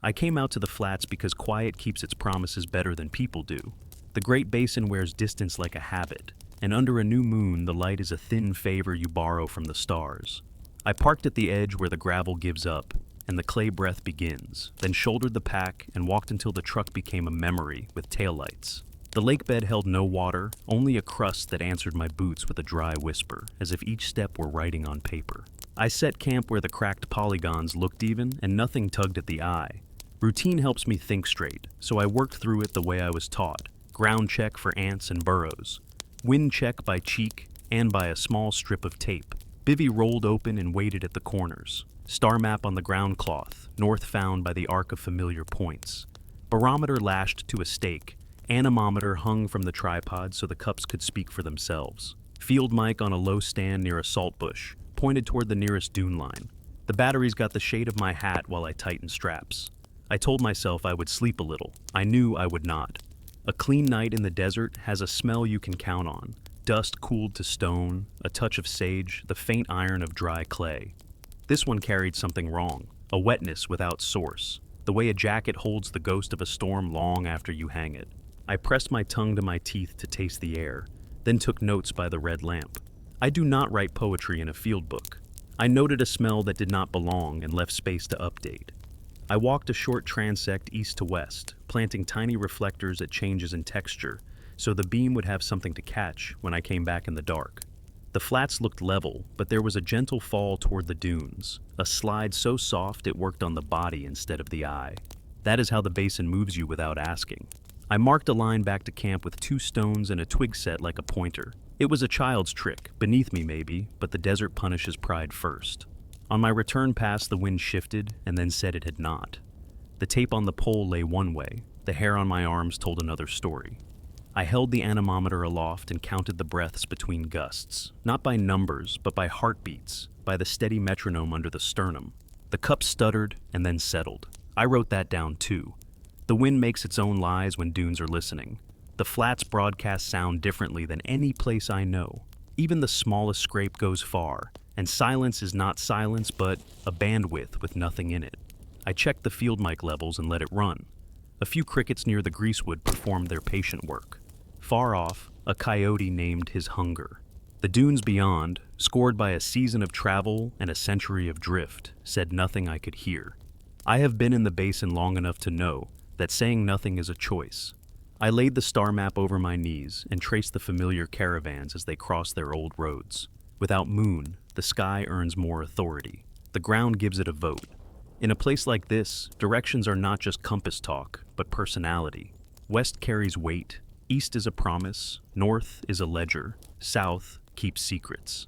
I came out to the flats because quiet keeps its promises better than people do. The Great Basin wears distance like a habit, and under a new moon the light is a thin favor you borrow from the stars. I parked at the edge where the gravel gives up, and the clay breath begins, then shouldered the pack and walked until the truck became a memory with taillights. The lake bed held no water, only a crust that answered my boots with a dry whisper, as if each step were writing on paper. I set camp where the cracked polygons looked even and nothing tugged at the eye. Routine helps me think straight, so I worked through it the way I was taught. Ground check for ants and burrows. Wind check by cheek and by a small strip of tape. Bivy rolled open and waited at the corners. Star map on the ground cloth, north found by the arc of familiar points. Barometer lashed to a stake. Anemometer hung from the tripod so the cups could speak for themselves. Field mic on a low stand near a salt bush, pointed toward the nearest dune line. The batteries got the shade of my hat while I tightened straps. I told myself I would sleep a little. I knew I would not. A clean night in the desert has a smell you can count on. Dust cooled to stone, a touch of sage, the faint iron of dry clay. This one carried something wrong, a wetness without source, the way a jacket holds the ghost of a storm long after you hang it. I pressed my tongue to my teeth to taste the air, then took notes by the red lamp. I do not write poetry in a field book. I noted a smell that did not belong and left space to update. I walked a short transect east to west, planting tiny reflectors at changes in texture, so the beam would have something to catch when I came back in the dark. The flats looked level, but there was a gentle fall toward the dunes, a slide so soft it worked on the body instead of the eye. That is how the basin moves you without asking. I marked a line back to camp with 2 stones and a twig set like a pointer. It was a child's trick, beneath me maybe, but the desert punishes pride first. On my return pass, the wind shifted and then said it had not. The tape on the pole lay one way, the hair on my arms told another story. I held the anemometer aloft and counted the breaths between gusts, not by numbers, but by heartbeats, by the steady metronome under the sternum. The cup stuttered and then settled. I wrote that down too. The wind makes its own lies when dunes are listening. The flats broadcast sound differently than any place I know. Even the smallest scrape goes far, and silence is not silence but a bandwidth with nothing in it. I checked the field mic levels and let it run. A few crickets near the greasewood performed their patient work. Far off, a coyote named his hunger. The dunes beyond, scored by a season of travel and a century of drift, said nothing I could hear. I have been in the basin long enough to know that saying nothing is a choice. I laid the star map over my knees and traced the familiar caravans as they crossed their old roads. Without moon, the sky earns more authority. The ground gives it a vote. In a place like this, directions are not just compass talk, but personality. West carries weight, east is a promise, north is a ledger, south keeps secrets.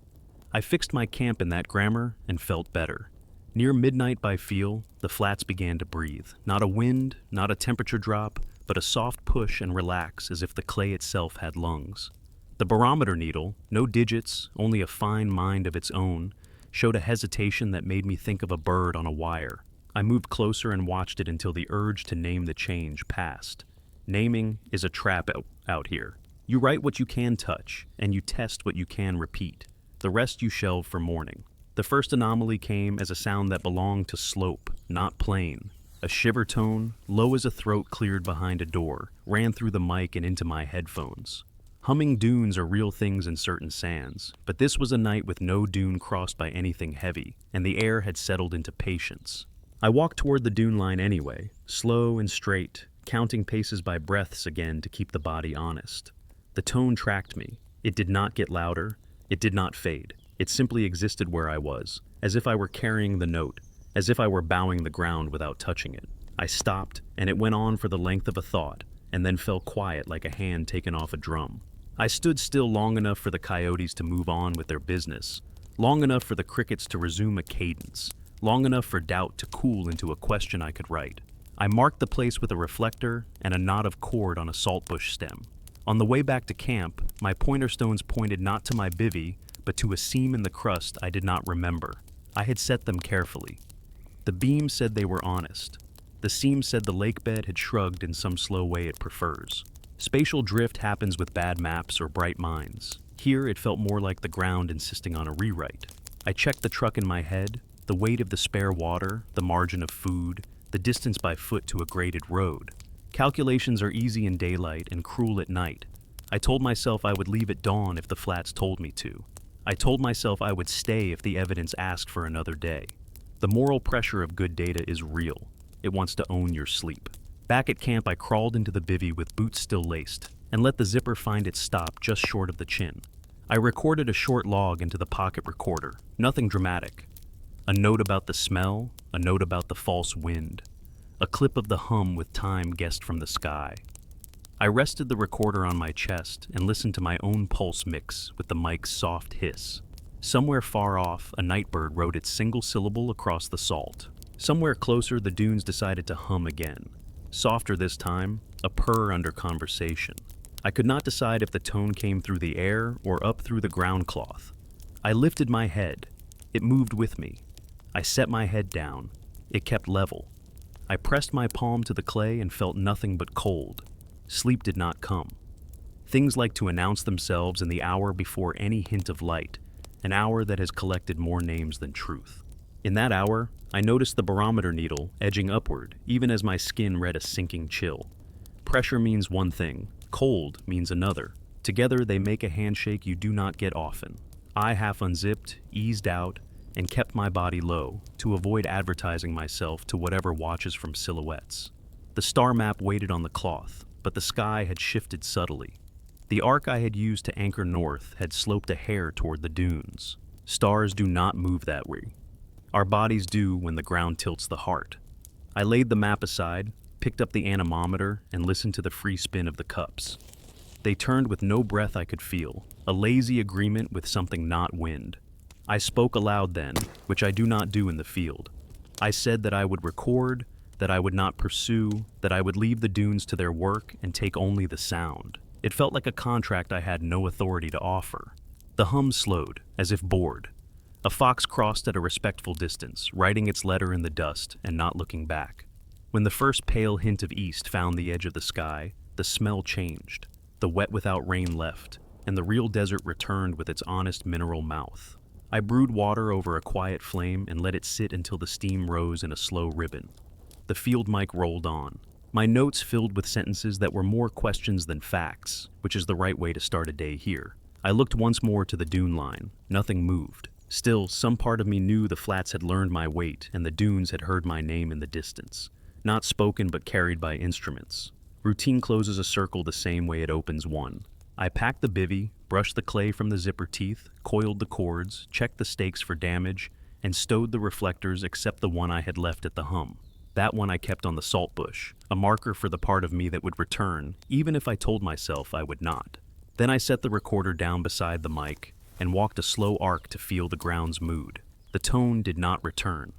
I fixed my camp in that grammar and felt better. Near midnight by feel, the flats began to breathe. Not a wind, not a temperature drop, but a soft push and relax as if the clay itself had lungs. The barometer needle, no digits, only a fine mind of its own, showed a hesitation that made me think of a bird on a wire. I moved closer and watched it until the urge to name the change passed. Naming is a trap out here. You write what you can touch, and you test what you can repeat. The rest you shelve for morning. The first anomaly came as a sound that belonged to slope, not plain. A shiver tone, low as a throat cleared behind a door, ran through the mic and into my headphones. Humming dunes are real things in certain sands, but this was a night with no dune crossed by anything heavy, and the air had settled into patience. I walked toward the dune line anyway, slow and straight, counting paces by breaths again to keep the body honest. The tone tracked me. It did not get louder. It did not fade. It simply existed where I was, as if I were carrying the note, as if I were bowing the ground without touching it. I stopped, and it went on for the length of a thought, and then fell quiet like a hand taken off a drum. I stood still long enough for the coyotes to move on with their business, long enough for the crickets to resume a cadence, long enough for doubt to cool into a question I could write. I marked the place with a reflector and a knot of cord on a saltbush stem. On the way back to camp, my pointer stones pointed not to my bivy, but to a seam in the crust I did not remember. I had set them carefully. The beam said they were honest. The seam said the lake bed had shrugged in some slow way it prefers. Spatial drift happens with bad maps or bright minds. Here it felt more like the ground insisting on a rewrite. I checked the truck in my head, the weight of the spare water, the margin of food, the distance by foot to a graded road. Calculations are easy in daylight and cruel at night. I told myself I would leave at dawn if the flats told me to. I told myself I would stay if the evidence asked for another day. The moral pressure of good data is real. It wants to own your sleep. Back at camp, I crawled into the bivy with boots still laced and let the zipper find its stop just short of the chin. I recorded a short log into the pocket recorder, nothing dramatic. A note about the smell, a note about the false wind, a clip of the hum with time guessed from the sky. I rested the recorder on my chest and listened to my own pulse mix with the mic's soft hiss. Somewhere far off, a nightbird wrote its single syllable across the salt. Somewhere closer, the dunes decided to hum again. Softer this time, a purr under conversation. I could not decide if the tone came through the air or up through the ground cloth. I lifted my head. It moved with me. I set my head down. It kept level. I pressed my palm to the clay and felt nothing but cold. Sleep did not come. Things like to announce themselves in the hour before any hint of light, an hour that has collected more names than truth. In that hour, I noticed the barometer needle edging upward, even as my skin read a sinking chill. Pressure means one thing, cold means another. Together they make a handshake you do not get often. I half unzipped, eased out, and kept my body low to avoid advertising myself to whatever watches from silhouettes. The star map waited on the cloth, but the sky had shifted subtly. The arc I had used to anchor north had sloped a hair toward the dunes. Stars do not move that way. Our bodies do when the ground tilts the heart. I laid the map aside, picked up the anemometer, and listened to the free spin of the cups. They turned with no breath I could feel, a lazy agreement with something not wind. I spoke aloud then, which I do not do in the field. I said that I would record, that I would not pursue, that I would leave the dunes to their work and take only the sound. It felt like a contract I had no authority to offer. The hum slowed, as if bored. A fox crossed at a respectful distance, writing its letter in the dust and not looking back. When the first pale hint of east found the edge of the sky, the smell changed. The wet without rain left, and the real desert returned with its honest mineral mouth. I brewed water over a quiet flame and let it sit until the steam rose in a slow ribbon. The field mic rolled on. My notes filled with sentences that were more questions than facts, which is the right way to start a day here. I looked once more to the dune line. Nothing moved. Still, some part of me knew the flats had learned my weight and the dunes had heard my name in the distance. Not spoken but carried by instruments. Routine closes a circle the same way it opens one. I packed the bivy, brushed the clay from the zipper teeth, coiled the cords, checked the stakes for damage, and stowed the reflectors except the one I had left at the hum. That one I kept on the salt bush, a marker for the part of me that would return, even if I told myself I would not. Then I set the recorder down beside the mic and walked a slow arc to feel the ground's mood. The tone did not return.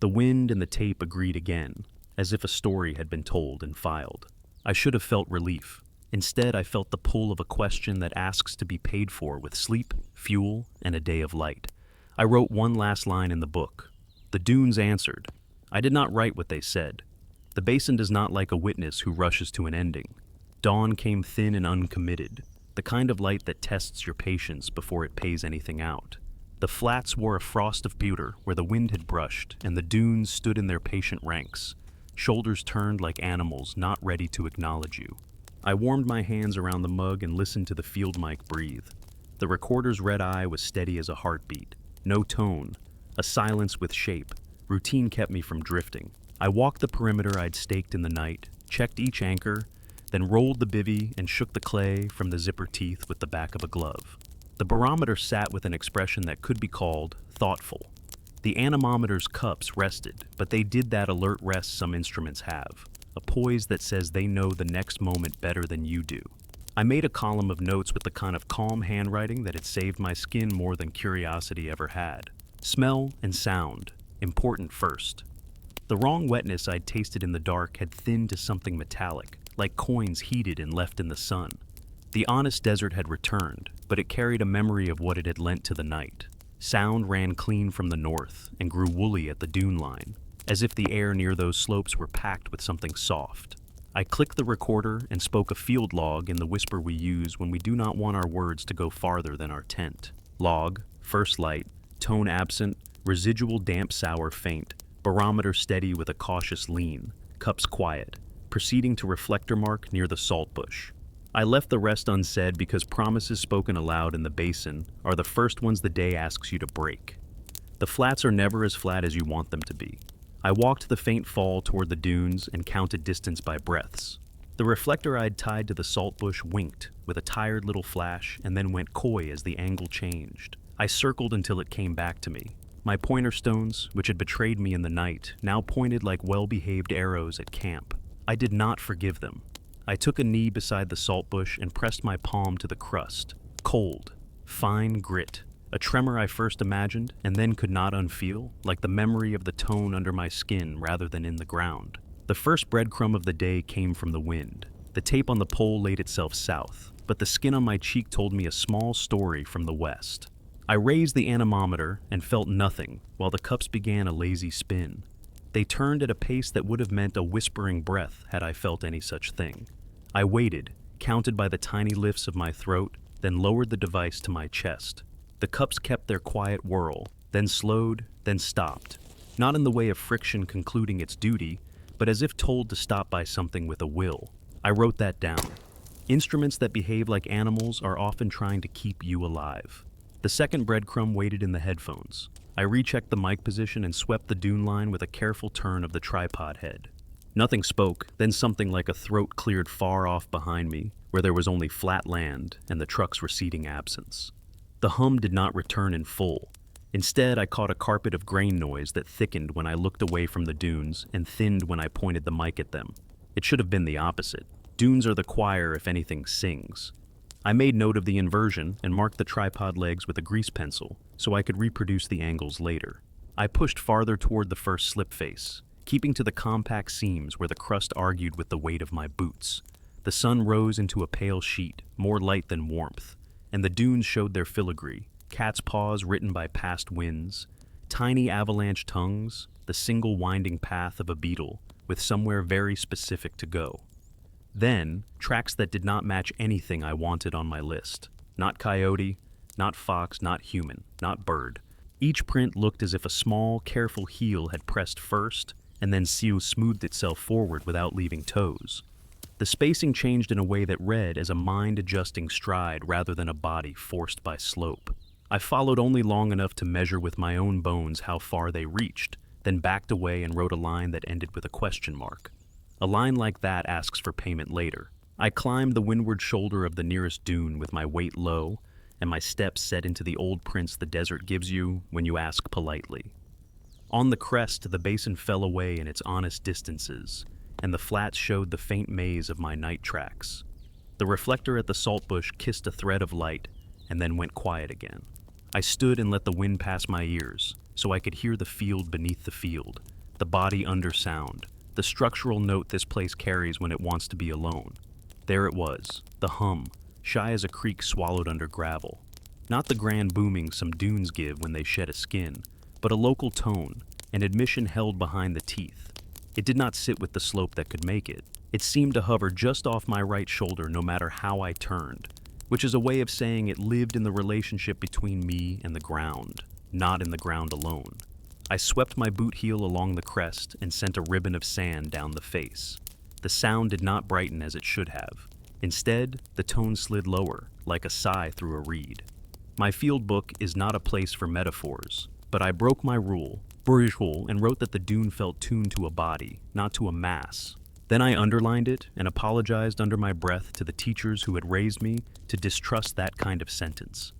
The wind and the tape agreed again, as if a story had been told and filed. I should have felt relief. Instead, I felt the pull of a question that asks to be paid for with sleep, fuel, and a day of light. I wrote one last line in the book. The dunes answered. I did not write what they said. The basin does not like a witness who rushes to an ending. Dawn came thin and uncommitted, the kind of light that tests your patience before it pays anything out. The flats wore a frost of pewter where the wind had brushed, and the dunes stood in their patient ranks, shoulders turned like animals not ready to acknowledge you. I warmed my hands around the mug and listened to the field mic breathe. The recorder's red eye was steady as a heartbeat. No tone, a silence with shape. Routine kept me from drifting. I walked the perimeter I'd staked in the night, checked each anchor, then rolled the bivy and shook the clay from the zipper teeth with the back of a glove. The barometer sat with an expression that could be called thoughtful. The anemometer's cups rested, but they did that alert rest some instruments have, a poise that says they know the next moment better than you do. I made a column of notes with the kind of calm handwriting that had saved my skin more than curiosity ever had. Smell and sound, important first. The wrong wetness I'd tasted in the dark had thinned to something metallic, like coins heated and left in the sun. The honest desert had returned, but it carried a memory of what it had lent to the night. Sound ran clean from the north and grew woolly at the dune line, as if the air near those slopes were packed with something soft. I clicked the recorder and spoke a field log in the whisper we use when we do not want our words to go farther than our tent. Log, first light, tone absent, residual damp sour faint, barometer steady with a cautious lean, cups quiet, proceeding to reflector mark near the salt bush. I left the rest unsaid because promises spoken aloud in the basin are the first ones the day asks you to break. The flats are never as flat as you want them to be. I walked the faint fall toward the dunes and counted distance by breaths. The reflector I'd tied to the salt bush winked with a tired little flash and then went coy as the angle changed. I circled until it came back to me. My pointer stones, which had betrayed me in the night, now pointed like well-behaved arrows at camp. I did not forgive them. I took a knee beside the salt bush and pressed my palm to the crust. Cold, fine grit. A tremor I first imagined and then could not unfeel, like the memory of the tone under my skin rather than in the ground. The first breadcrumb of the day came from the wind. The tape on the pole laid itself south, but the skin on my cheek told me a small story from the west. I raised the anemometer and felt nothing, while the cups began a lazy spin. They turned at a pace that would have meant a whispering breath had I felt any such thing. I waited, counted by the tiny lifts of my throat, then lowered the device to my chest. The cups kept their quiet whirl, then slowed, then stopped. Not in the way of friction concluding its duty, but as if told to stop by something with a will. I wrote that down. Instruments that behave like animals are often trying to keep you alive. The second breadcrumb waited in the headphones. I rechecked the mic position and swept the dune line with a careful turn of the tripod head. Nothing spoke, then something like a throat cleared far off behind me, where there was only flat land and the truck's receding absence. The hum did not return in full. Instead, I caught a carpet of grain noise that thickened when I looked away from the dunes and thinned when I pointed the mic at them. It should have been the opposite. Dunes are the choir if anything sings. I made note of the inversion and marked the tripod legs with a grease pencil so I could reproduce the angles later. I pushed farther toward the first slip face, keeping to the compact seams where the crust argued with the weight of my boots. The sun rose into a pale sheet, more light than warmth, and the dunes showed their filigree, cat's paws written by past winds, tiny avalanche tongues, the single winding path of a beetle with somewhere very specific to go. Then, tracks that did not match anything I wanted on my list. Not coyote, not fox, not human, not bird. Each print looked as if a small, careful heel had pressed first, and then smoothed itself forward without leaving toes. The spacing changed in a way that read as a mind-adjusting stride rather than a body forced by slope. I followed only long enough to measure with my own bones how far they reached, then backed away and wrote a line that ended with a question mark. A line like that asks for payment later. I climbed the windward shoulder of the nearest dune with my weight low, and my steps set into the old prints the desert gives you when you ask politely. On the crest, the basin fell away in its honest distances, and the flats showed the faint maze of my night tracks. The reflector at the salt bush kissed a thread of light, and then went quiet again. I stood and let the wind pass my ears, so I could hear the field beneath the field, the body under sound, the structural note this place carries when it wants to be alone. There it was, the hum, shy as a creek swallowed under gravel. Not the grand booming some dunes give when they shed a skin, but a local tone, an admission held behind the teeth. It did not sit with the slope that could make it. It seemed to hover just off my right shoulder no matter how I turned, which is a way of saying it lived in the relationship between me and the ground, not in the ground alone. I swept my boot heel along the crest and sent a ribbon of sand down the face. The sound did not brighten as it should have. Instead, the tone slid lower, like a sigh through a reed. My field book is not a place for metaphors, but I broke my rule, and wrote that the dune felt tuned to a body, not to a mass. Then I underlined it and apologized under my breath to the teachers who had raised me to distrust that kind of sentence.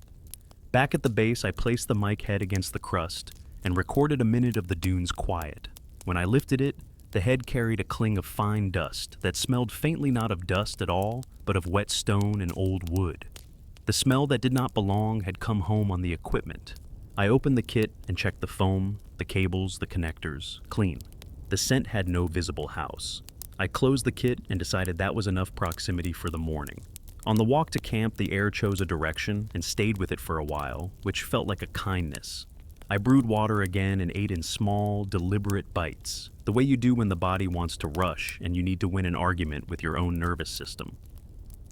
Back at the base, I placed the mic head against the crust and recorded a minute of the dune's quiet. When I lifted it, the head carried a cling of fine dust that smelled faintly not of dust at all, but of wet stone and old wood. The smell that did not belong had come home on the equipment. I opened the kit and checked the foam, the cables, the connectors, clean. The scent had no visible house. I closed the kit and decided that was enough proximity for the morning. On the walk to camp, the air chose a direction and stayed with it for a while, which felt like a kindness. I brewed water again and ate in small, deliberate bites, the way you do when the body wants to rush and you need to win an argument with your own nervous system.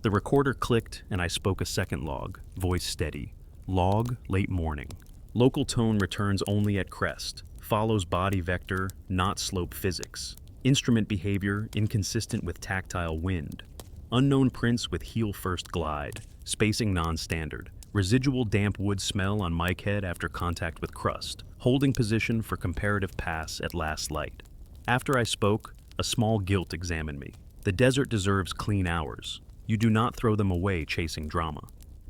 The recorder clicked and I spoke a second log, voice steady. Log, late morning. Local tone returns only at crest. follows body vector, not slope physics. Instrument behavior inconsistent with tactile wind. Unknown prints with heel-first glide. Spacing non-standard. Residual damp wood smell on mic head after contact with crust. Holding position for comparative pass at last light. After I spoke, a small guilt examined me. The desert deserves clean hours. You do not throw them away chasing drama.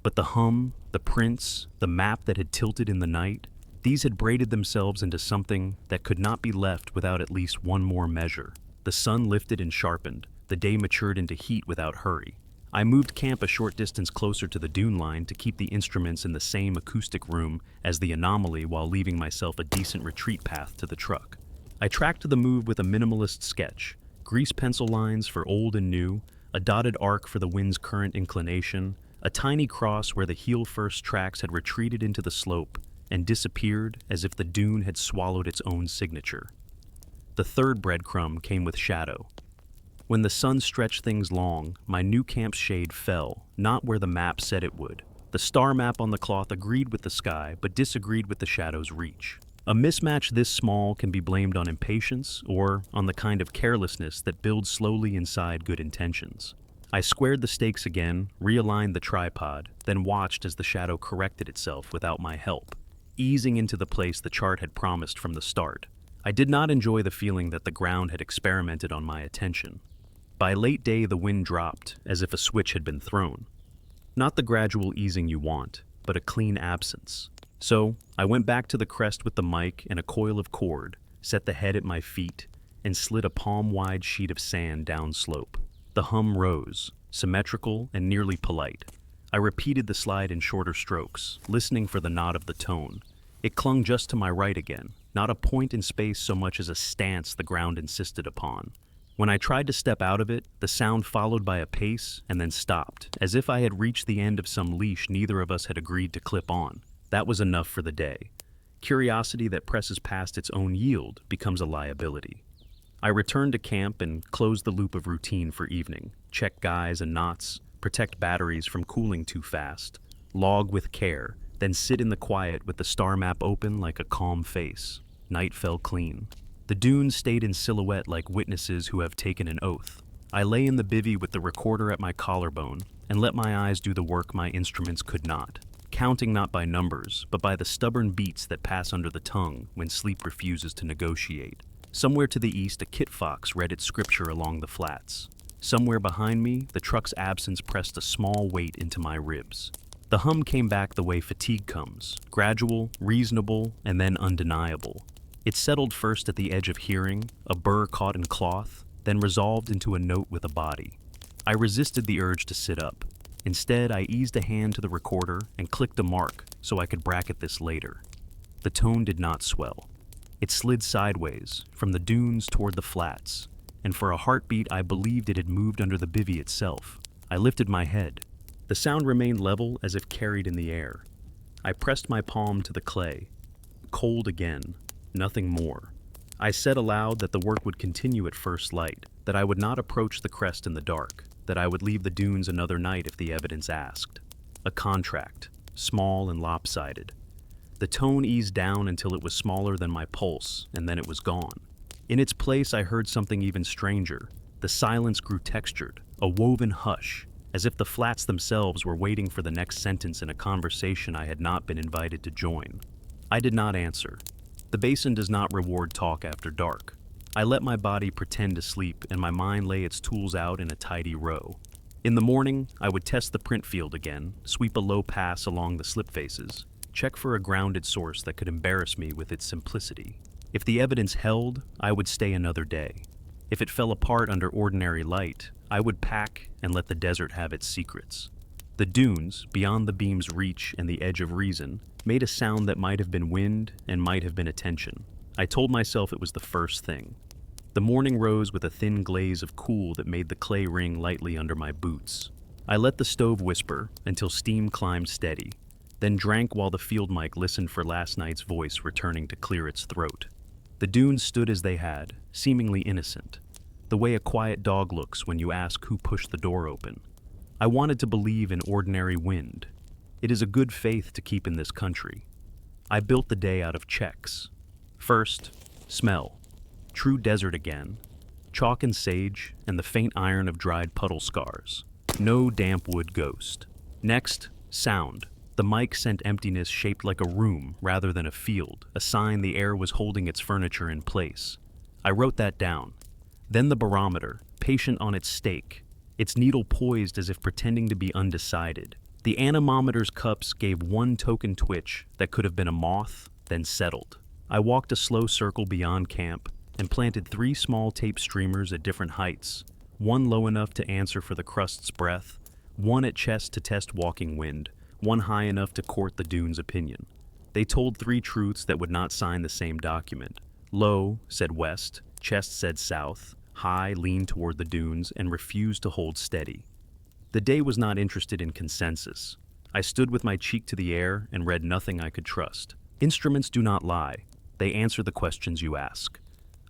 But the hum, the prints, the map that had tilted in the night, these had braided themselves into something that could not be left without at least one more measure. The sun lifted and sharpened. The day matured into heat without hurry. I moved camp a short distance closer to the dune line to keep the instruments in the same acoustic room as the anomaly while leaving myself a decent retreat path to the truck. I tracked the move with a minimalist sketch. Grease pencil lines for old and new, a dotted arc for the wind's current inclination, a tiny cross where the heel-first tracks had retreated into the slope and disappeared as if the dune had swallowed its own signature. The third breadcrumb came with shadow. When the sun stretched things long, my new camp's shade fell, not where the map said it would. The star map on the cloth agreed with the sky, but disagreed with the shadow's reach. A mismatch this small can be blamed on impatience or on the kind of carelessness that builds slowly inside good intentions. I squared the stakes again, realigned the tripod, then watched as the shadow corrected itself without my help, easing into the place the chart had promised from the start. I did not enjoy the feeling that the ground had experimented on my attention. By late day, the wind dropped, as if a switch had been thrown. Not the gradual easing you want, but a clean absence. So, I went back to the crest with the mic and a coil of cord, set the head at my feet, and slid a palm-wide sheet of sand downslope. The hum rose, symmetrical and nearly polite. I repeated the slide in shorter strokes, listening for the nod of the tone. It clung just to my right again, not a point in space so much as a stance the ground insisted upon. When I tried to step out of it, the sound followed by a pace and then stopped, as if I had reached the end of some leash neither of us had agreed to clip on. That was enough for the day. Curiosity that presses past its own yield becomes a liability. I returned to camp and closed the loop of routine for evening. Check guys and knots, protect batteries from cooling too fast, log with care, then sit in the quiet with the star map open like a calm face. Night fell clean. The dunes stayed in silhouette like witnesses who have taken an oath. I lay in the bivy with the recorder at my collarbone and let my eyes do the work my instruments could not, counting not by numbers, but by the stubborn beats that pass under the tongue when sleep refuses to negotiate. Somewhere to the east, a kit fox read its scripture along the flats. Somewhere behind me, the truck's absence pressed a small weight into my ribs. The hum came back the way fatigue comes, gradual, reasonable, and then undeniable. It settled first at the edge of hearing, a burr caught in cloth, then resolved into a note with a body. I resisted the urge to sit up. Instead, I eased a hand to the recorder and clicked a mark so I could bracket this later. The tone did not swell. It slid sideways, from the dunes toward the flats, and for a heartbeat I believed it had moved under the bivy itself. I lifted my head. The sound remained level as if carried in the air. I pressed my palm to the clay. Cold again, nothing more. I said aloud that the work would continue at first light, that I would not approach the crest in the dark, that I would leave the dunes another night if the evidence asked. A contract, small and lopsided. The tone eased down until it was smaller than my pulse, and then it was gone. In its place, I heard something even stranger. The silence grew textured, a woven hush, as if the flats themselves were waiting for the next sentence in a conversation I had not been invited to join. I did not answer. The basin does not reward talk after dark. I let my body pretend to sleep, and my mind lay its tools out in a tidy row. In the morning, I would test the print field again, sweep a low pass along the slipfaces, check for a grounded source that could embarrass me with its simplicity. If the evidence held, I would stay another day. If it fell apart under ordinary light, I would pack and let the desert have its secrets. The dunes, beyond the beam's reach and the edge of reason, made a sound that might have been wind and might have been attention. I told myself it was the first thing. The morning rose with a thin glaze of cool that made the clay ring lightly under my boots. I let the stove whisper until steam climbed steady, then drank while the field mic listened for last night's voice returning to clear its throat. The dunes stood as they had, seemingly innocent, the way a quiet dog looks when you ask who pushed the door open. I wanted to believe in ordinary wind. It is a good faith to keep in this country. I built the day out of checks. First, smell. True desert again. Chalk and sage, and the faint iron of dried puddle scars. No damp wood ghost. Next, sound. The mic sent emptiness shaped like a room rather than a field, a sign the air was holding its furniture in place. I wrote that down. Then the barometer, patient on its stake, its needle poised as if pretending to be undecided. The anemometer's cups gave one token twitch that could have been a moth, then settled. I walked a slow circle beyond camp and planted 3 small tape streamers at different heights, one low enough to answer for the crust's breath, one at chest to test walking wind, one high enough to court the dune's opinion. They told 3 truths that would not sign the same document. Low said west, chest said south, high leaned toward the dunes and refused to hold steady. The day was not interested in consensus. I stood with my cheek to the air and read nothing I could trust. Instruments do not lie. They answer the questions you ask.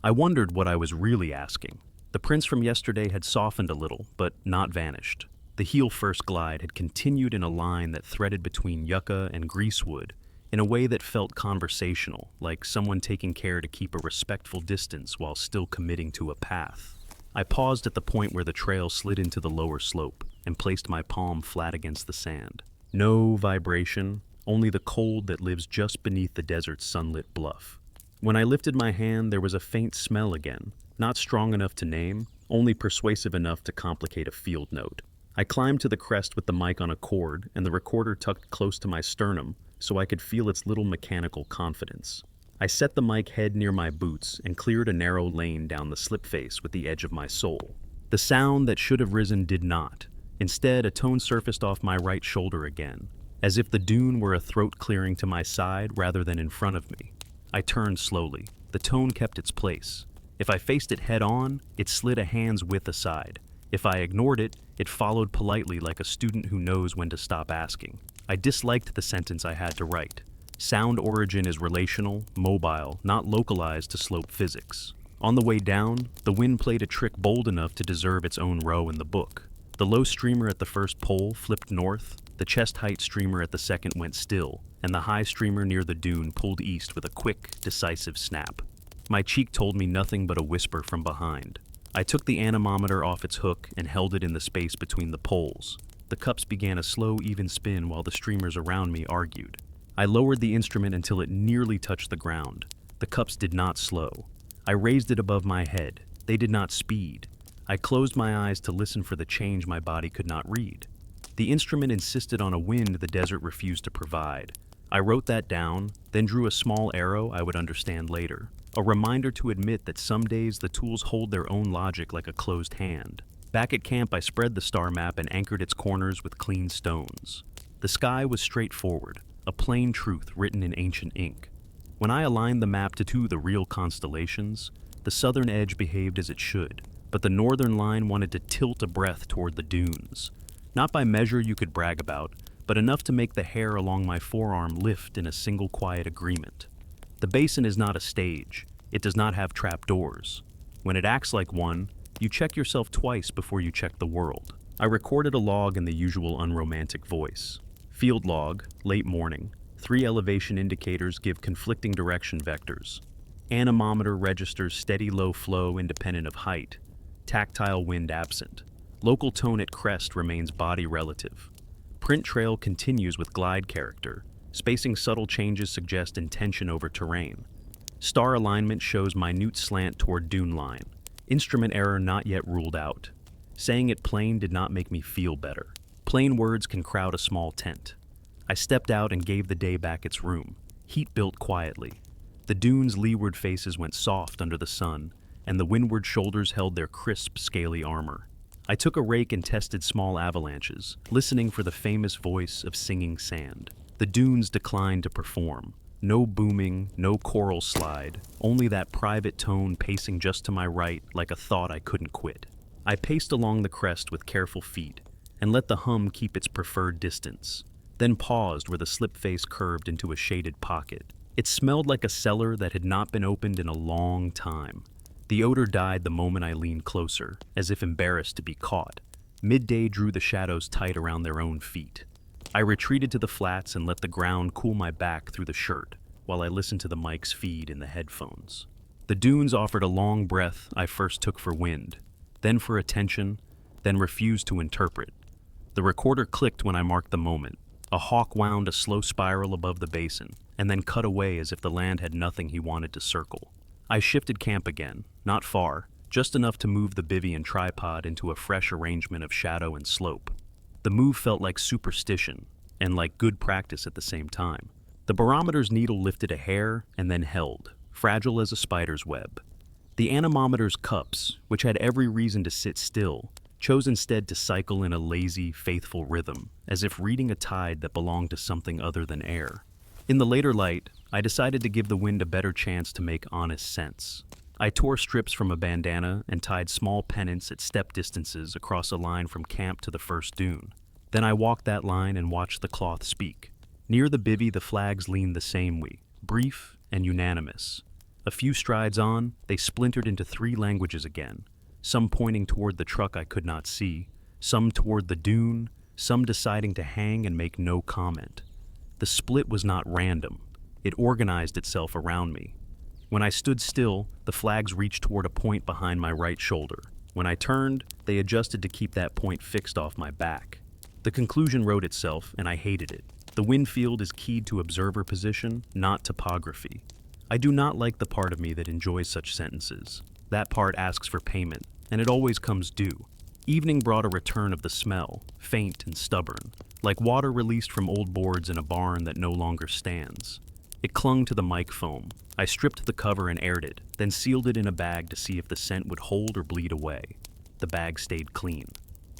I wondered what I was really asking. The prints from yesterday had softened a little, but not vanished. The heel-first glide had continued in a line that threaded between yucca and greasewood, in a way that felt conversational, like someone taking care to keep a respectful distance while still committing to a path. I paused at the point where the trail slid into the lower slope and placed my palm flat against the sand. No vibration, only the cold that lives just beneath the desert's sunlit bluff. When I lifted my hand, there was a faint smell again, not strong enough to name, only persuasive enough to complicate a field note. I climbed to the crest with the mic on a cord and the recorder tucked close to my sternum so I could feel its little mechanical confidence. I set the mic head near my boots and cleared a narrow lane down the slipface with the edge of my sole. The sound that should have risen did not. Instead, a tone surfaced off my right shoulder again, as if the dune were a throat clearing to my side rather than in front of me. I turned slowly. The tone kept its place. If I faced it head on, it slid a hand's width aside. If I ignored it, it followed politely like a student who knows when to stop asking. I disliked the sentence I had to write. Sound origin is relational, mobile, not localized to slope physics. On the way down, the wind played a trick bold enough to deserve its own row in the book. The low streamer at the first pole flipped north, the chest-height streamer at the second went still, and the high streamer near the dune pulled east with a quick, decisive snap. My cheek told me nothing but a whisper from behind. I took the anemometer off its hook and held it in the space between the poles. The cups began a slow, even spin while the streamers around me argued. I lowered the instrument until it nearly touched the ground. The cups did not slow. I raised it above my head. They did not speed. I closed my eyes to listen for the change my body could not read. The instrument insisted on a wind the desert refused to provide. I wrote that down, then drew a small arrow I would understand later. A reminder to admit that some days the tools hold their own logic like a closed hand. Back at camp, I spread the star map and anchored its corners with clean stones. The sky was straightforward, a plain truth written in ancient ink. When I aligned the map to the real constellations, the southern edge behaved as it should, but the northern line wanted to tilt a breath toward the dunes. Not by measure you could brag about, but enough to make the hair along my forearm lift in a single quiet agreement. The basin is not a stage. It does not have trapdoors. When it acts like one, you check yourself twice before you check the world. I recorded a log in the usual unromantic voice. Field log, late morning. 3 elevation indicators give conflicting direction vectors. Anemometer registers steady low flow independent of height. Tactile wind absent. Local tone at crest remains body relative. Print trail continues with glide character. Spacing subtle changes suggest intention over terrain. Star alignment shows minute slant toward dune line. Instrument error not yet ruled out. Saying it plain did not make me feel better. Plain words can crowd a small tent. I stepped out and gave the day back its room. Heat built quietly. The dune's leeward faces went soft under the sun, and the windward shoulders held their crisp, scaly armor. I took a rake and tested small avalanches, listening for the famous voice of singing sand. The dunes declined to perform. No booming, no choral slide, only that private tone pacing just to my right like a thought I couldn't quit. I paced along the crest with careful feet and let the hum keep its preferred distance, then paused where the slip face curved into a shaded pocket. It smelled like a cellar that had not been opened in a long time. The odor died the moment I leaned closer, as if embarrassed to be caught. Midday drew the shadows tight around their own feet. I retreated to the flats and let the ground cool my back through the shirt. while I listened to the mic's feed in the headphones. The dunes offered a long breath I first took for wind, then for attention, then refused to interpret. The recorder clicked when I marked the moment. A hawk wound a slow spiral above the basin, and then cut away as if the land had nothing he wanted to circle. I shifted camp again, not far, just enough to move the bivy and tripod into a fresh arrangement of shadow and slope. The move felt like superstition, and like good practice at the same time. The barometer's needle lifted a hair and then held, fragile as a spider's web. The anemometer's cups, which had every reason to sit still, chose instead to cycle in a lazy, faithful rhythm, as if reading a tide that belonged to something other than air. In the later light, I decided to give the wind a better chance to make honest sense. I tore strips from a bandana and tied small pennants at step distances across a line from camp to the first dune. Then I walked that line and watched the cloth speak. Near the bivy, the flags leaned the same way, brief and unanimous. A few strides on, they splintered into 3 languages again, some pointing toward the truck I could not see, some toward the dune, some deciding to hang and make no comment. The split was not random. It organized itself around me. When I stood still, the flags reached toward a point behind my right shoulder. When I turned, they adjusted to keep that point fixed off my back. The conclusion wrote itself, and I hated it. The wind field is keyed to observer position, not topography. I do not like the part of me that enjoys such sentences. That part asks for payment, and it always comes due. Evening brought a return of the smell, faint and stubborn, like water released from old boards in a barn that no longer stands. It clung to the mic foam. I stripped the cover and aired it, then sealed it in a bag to see if the scent would hold or bleed away. The bag stayed clean.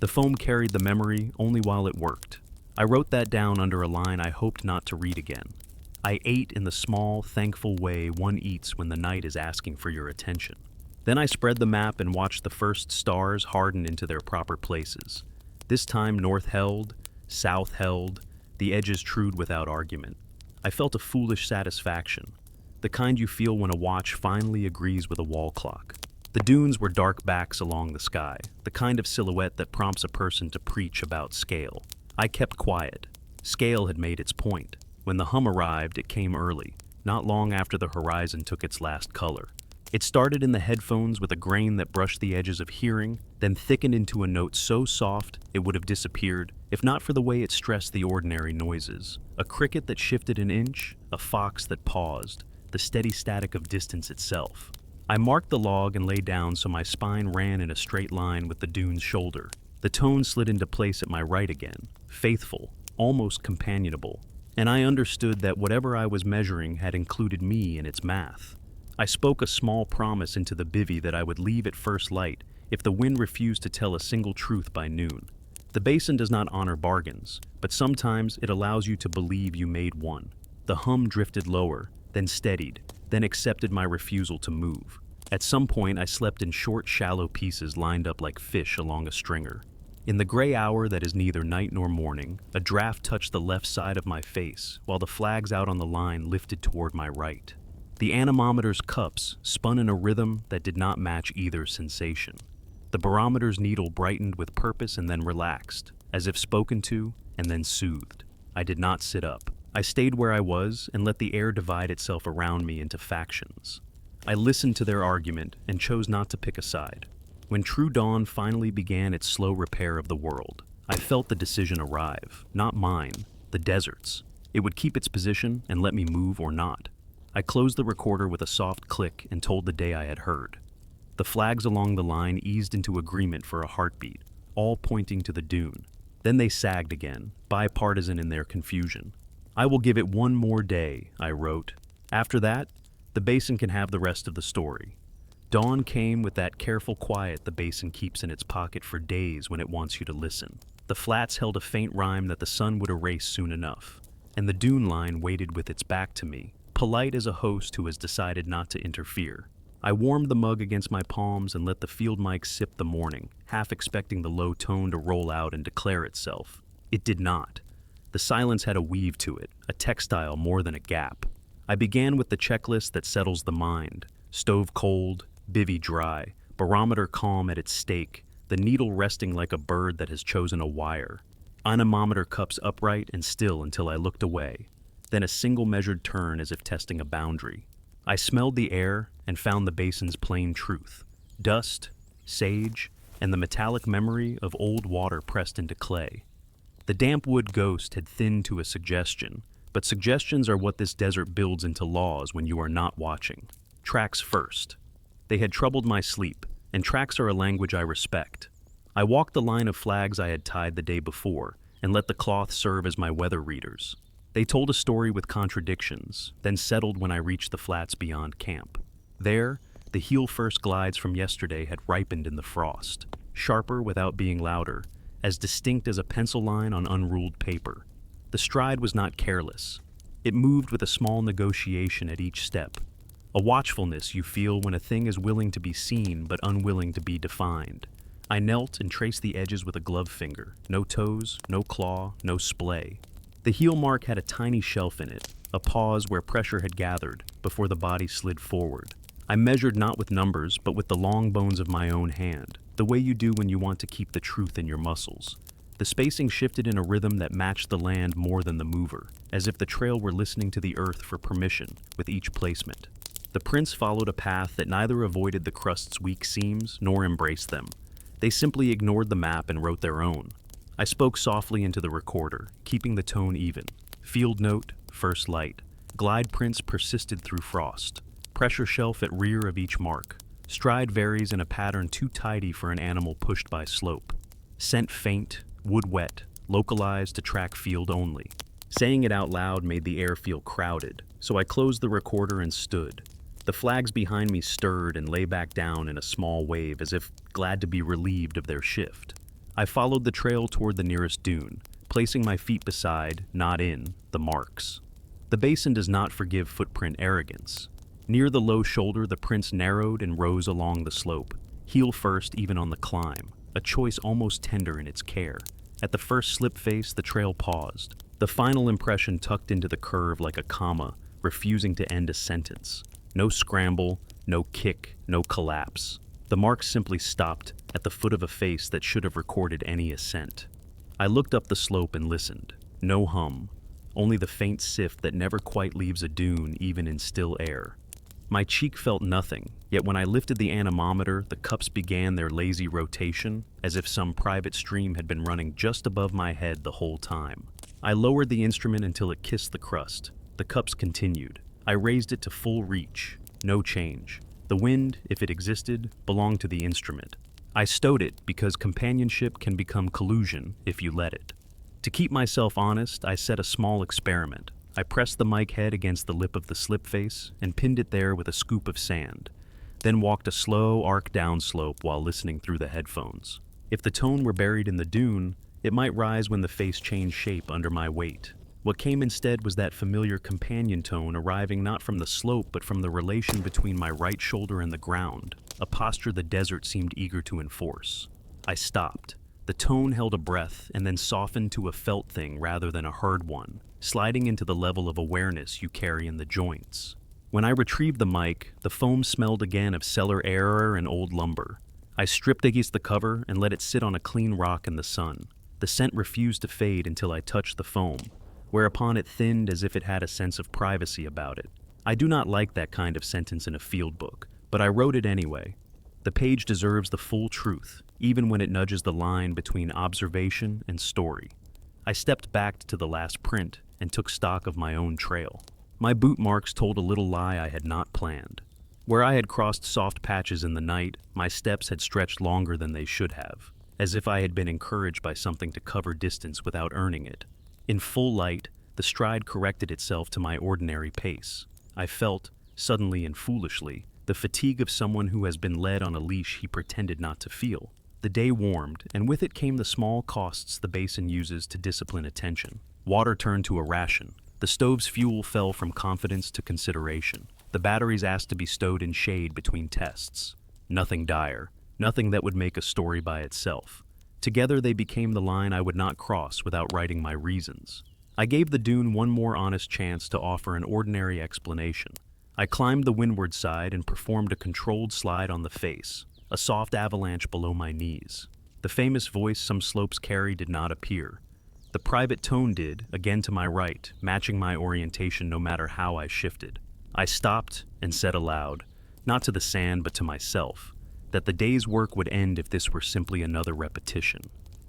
The foam carried the memory only while it worked. I wrote that down under a line I hoped not to read again. I ate in the small, thankful way one eats when the night is asking for your attention. Then I spread the map and watched the first stars harden into their proper places. This time north held, south held, the edges trued without argument. I felt a foolish satisfaction, the kind you feel when a watch finally agrees with a wall clock. The dunes were dark backs along the sky, the kind of silhouette that prompts a person to preach about scale. I kept quiet. Scale had made its point. When the hum arrived, it came early, not long after the horizon took its last color. It started in the headphones with a grain that brushed the edges of hearing, then thickened into a note so soft it would have disappeared, if not for the way it stressed the ordinary noises. A cricket that shifted an inch, a fox that paused, the steady static of distance itself. I marked the log and lay down so my spine ran in a straight line with the dune's shoulder. The tone slid into place at my right again, faithful, almost companionable, and I understood that whatever I was measuring had included me in its math. I spoke a small promise into the bivy that I would leave at first light if the wind refused to tell a single truth by noon. The basin does not honor bargains, but sometimes it allows you to believe you made one. The hum drifted lower, then steadied, then accepted my refusal to move. At some point, I slept in short, shallow pieces lined up like fish along a stringer. In the gray hour that is neither night nor morning, a draft touched the left side of my face, while the flags out on the line lifted toward my right. The anemometer's cups spun in a rhythm that did not match either sensation. The barometer's needle brightened with purpose and then relaxed, as if spoken to and then soothed. I did not sit up. I stayed where I was and let the air divide itself around me into factions. I listened to their argument and chose not to pick a side. When true dawn finally began its slow repair of the world, I felt the decision arrive, not mine, the desert's. It would keep its position and let me move or not. I closed the recorder with a soft click and told the day I had heard. The flags along the line eased into agreement for a heartbeat, all pointing to the dune. Then they sagged again, bipartisan in their confusion. I will give it one more day, I wrote. After that, the basin can have the rest of the story. Dawn came with that careful quiet the basin keeps in its pocket for days when it wants you to listen. The flats held a faint rhyme that the sun would erase soon enough, and the dune line waited with its back to me, polite as a host who has decided not to interfere. I warmed the mug against my palms and let the field mic sip the morning, half expecting the low tone to roll out and declare itself. It did not. The silence had a weave to it, a textile more than a gap. I began with the checklist that settles the mind. Stove cold, bivy dry, barometer calm at its stake, the needle resting like a bird that has chosen a wire. Anemometer cups upright and still until I looked away. then a single measured turn as if testing a boundary. I smelled the air and found the basin's plain truth: dust, sage, and the metallic memory of old water pressed into clay. The damp wood ghost had thinned to a suggestion, but suggestions are what this desert builds into laws when you are not watching. Tracks first. They had troubled my sleep, and tracks are a language I respect. I walked the line of flags I had tied the day before, and let the cloth serve as my weather readers. They told a story with contradictions, then settled when I reached the flats beyond camp. There, the heel-first glides from yesterday had ripened in the frost, sharper without being louder, as distinct as a pencil line on unruled paper. The stride was not careless. It moved with a small negotiation at each step, a watchfulness you feel when a thing is willing to be seen but unwilling to be defined. I knelt and traced the edges with a glove finger. No toes, no claw, no splay. The heel mark had a tiny shelf in it, a pause where pressure had gathered before the body slid forward. I measured not with numbers, but with the long bones of my own hand, the way you do when you want to keep the truth in your muscles. The spacing shifted in a rhythm that matched the land more than the mover, as if the trail were listening to the earth for permission with each placement. The prints followed a path that neither avoided the crust's weak seams nor embraced them. They simply ignored the map and wrote their own. I spoke softly into the recorder, keeping the tone even. Field note, first light. Glide prints persisted through frost. Pressure shelf at rear of each mark. Stride varies in a pattern too tidy for an animal pushed by slope. Scent faint, wood wet, localized to track field only. Saying it out loud made the air feel crowded, so I closed the recorder and stood. The flags behind me stirred and lay back down in a small wave as if glad to be relieved of their shift. I followed the trail toward the nearest dune, placing my feet beside, not in, the marks. The basin does not forgive footprint arrogance. Near the low shoulder, the prints narrowed and rose along the slope, heel first even on the climb, a choice almost tender in its care. At the first slip face, the trail paused, the final impression tucked into the curve like a comma, refusing to end a sentence. No scramble, no kick, no collapse. The marks simply stopped at the foot of a face that should have recorded any ascent. I looked up the slope and listened. No hum, only the faint sift that never quite leaves a dune even in still air. My cheek felt nothing, yet when I lifted the anemometer, the cups began their lazy rotation, as if some private stream had been running just above my head the whole time. I lowered the instrument until it kissed the crust. The cups continued. I raised it to full reach. No change. The wind, if it existed, belonged to the instrument. I stowed it because companionship can become collusion if you let it. To keep myself honest, I set a small experiment. I pressed the mic head against the lip of the slip face and pinned it there with a scoop of sand, then walked a slow arc downslope while listening through the headphones. If the tone were buried in the dune, it might rise when the face changed shape under my weight. What came instead was that familiar companion tone arriving not from the slope but from the relation between my right shoulder and the ground, a posture the desert seemed eager to enforce. I stopped. The tone held a breath and then softened to a felt thing rather than a heard one, sliding into the level of awareness you carry in the joints. When I retrieved the mic, the foam smelled again of cellar air and old lumber. I stripped against the cover and let it sit on a clean rock in the sun. The scent refused to fade until I touched the foam, whereupon it thinned as if it had a sense of privacy about it. I do not like that kind of sentence in a field book, but I wrote it anyway. The page deserves the full truth, even when it nudges the line between observation and story. I stepped back to the last print and took stock of my own trail. My boot marks told a little lie I had not planned. Where I had crossed soft patches in the night, my steps had stretched longer than they should have, as if I had been encouraged by something to cover distance without earning it. In full light, the stride corrected itself to my ordinary pace. I felt, suddenly and foolishly, the fatigue of someone who has been led on a leash he pretended not to feel. The day warmed, and with it came the small costs the basin uses to discipline attention. Water turned to a ration. The stove's fuel fell from confidence to consideration. The batteries asked to be stowed in shade between tests. Nothing dire, nothing that would make a story by itself. Together they became the line I would not cross without writing my reasons. I gave the dune one more honest chance to offer an ordinary explanation. I climbed the windward side and performed a controlled slide on the face, a soft avalanche below my knees. The famous voice some slopes carry did not appear. The private tone did, again to my right, matching my orientation no matter how I shifted. I stopped and said aloud, not to the sand but to myself, that the day's work would end if this were simply another repetition.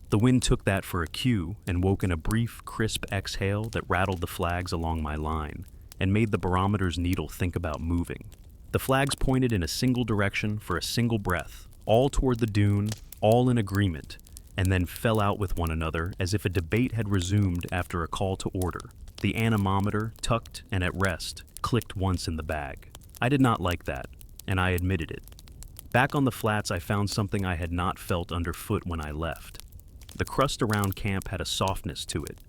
The wind took that for a cue and woke in a brief, crisp exhale that rattled the flags along my line and made the barometer's needle think about moving. The flags pointed in a single direction for a single breath, all toward the dune, all in agreement, and then fell out with one another as if a debate had resumed after a call to order. The anemometer, tucked and at rest, clicked once in the bag. I did not like that, and I admitted it. Back on the flats, I found something I had not felt underfoot when I left. The crust around camp had a softness to it,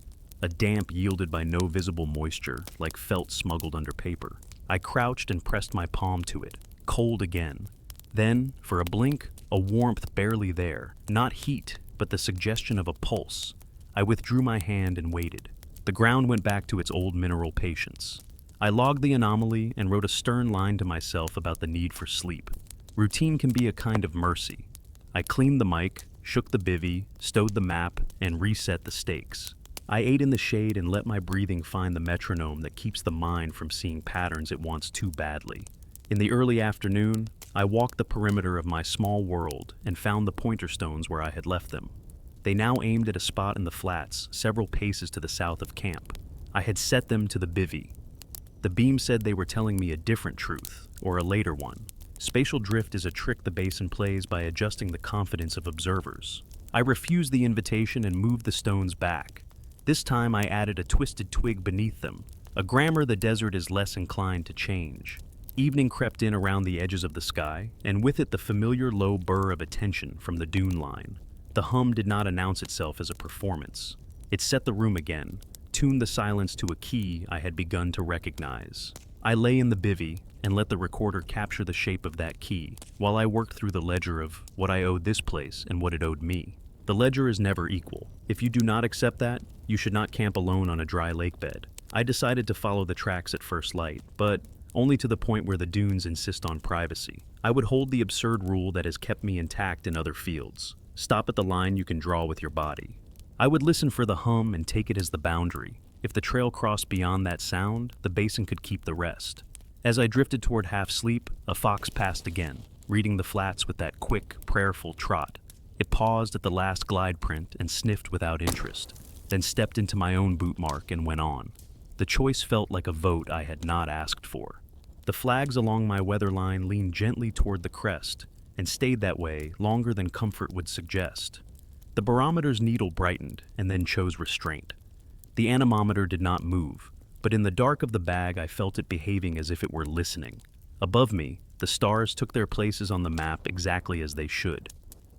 a damp yielded by no visible moisture, like felt smuggled under paper. I crouched and pressed my palm to it, cold again. Then, for a blink, a warmth barely there, not heat, but the suggestion of a pulse. I withdrew my hand and waited. The ground went back to its old mineral patience. I logged the anomaly and wrote a stern line to myself about the need for sleep. Routine can be a kind of mercy. I cleaned the mic, shook the bivy, stowed the map, and reset the stakes. I ate in the shade and let my breathing find the metronome that keeps the mind from seeing patterns it wants too badly. In the early afternoon, I walked the perimeter of my small world and found the pointer stones where I had left them. They now aimed at a spot in the flats, several paces to the south of camp. I had set them to the bivy. The beam said they were telling me a different truth, or a later one. Spatial drift is a trick the basin plays by adjusting the confidence of observers. I refused the invitation and moved the stones back. This time I added a twisted twig beneath them, a grammar the desert is less inclined to change. Evening crept in around the edges of the sky, and with it the familiar low burr of attention from the dune line. The hum did not announce itself as a performance. It set the room again, tuned the silence to a key I had begun to recognize. I lay in the bivy and let the recorder capture the shape of that key, while I worked through the ledger of what I owed this place and what it owed me. The ledger is never equal. If you do not accept that, you should not camp alone on a dry lake bed. I decided to follow the tracks at first light, but only to the point where the dunes insist on privacy. I would hold the absurd rule that has kept me intact in other fields. Stop at the line you can draw with your body. I would listen for the hum and take it as the boundary. If the trail crossed beyond that sound, the basin could keep the rest. As I drifted toward half-sleep, a fox passed again, reading the flats with that quick, prayerful trot. It paused at the last glide print and sniffed without interest, then stepped into my own boot mark and went on. The choice felt like a vote I had not asked for. The flags along my weather line leaned gently toward the crest and stayed that way longer than comfort would suggest. The barometer's needle brightened and then chose restraint. The anemometer did not move, but in the dark of the bag I felt it behaving as if it were listening. Above me, the stars took their places on the map exactly as they should.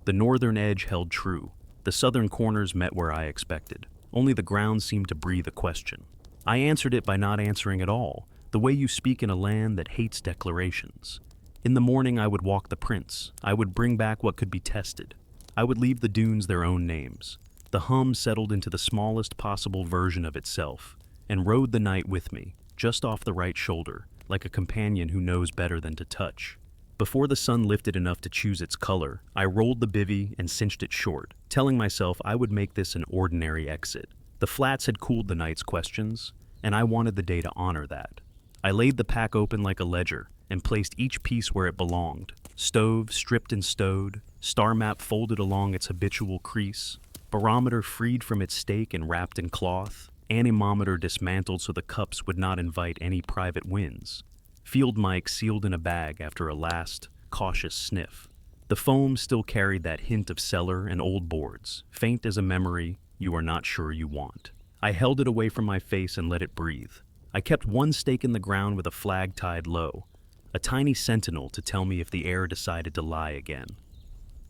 The northern edge held true. The southern corners met where I expected. Only the ground seemed to breathe a question. I answered it by not answering at all, the way you speak in a land that hates declarations. In the morning I would walk the prints. I would bring back what could be tested. I would leave the dunes their own names. The hum settled into the smallest possible version of itself, and rode the night with me, just off the right shoulder, like a companion who knows better than to touch. Before the sun lifted enough to choose its color, I rolled the bivy and cinched it short, telling myself I would make this an ordinary exit. The flats had cooled the night's questions, and I wanted the day to honor that. I laid the pack open like a ledger and placed each piece where it belonged. Stove stripped and stowed, star map folded along its habitual crease, barometer freed from its stake and wrapped in cloth, anemometer dismantled so the cups would not invite any private winds, field mic sealed in a bag after a last, cautious sniff. The foam still carried that hint of cellar and old boards, faint as a memory you are not sure you want. I held it away from my face and let it breathe. I kept one stake in the ground with a flag tied low, a tiny sentinel to tell me if the air decided to lie again.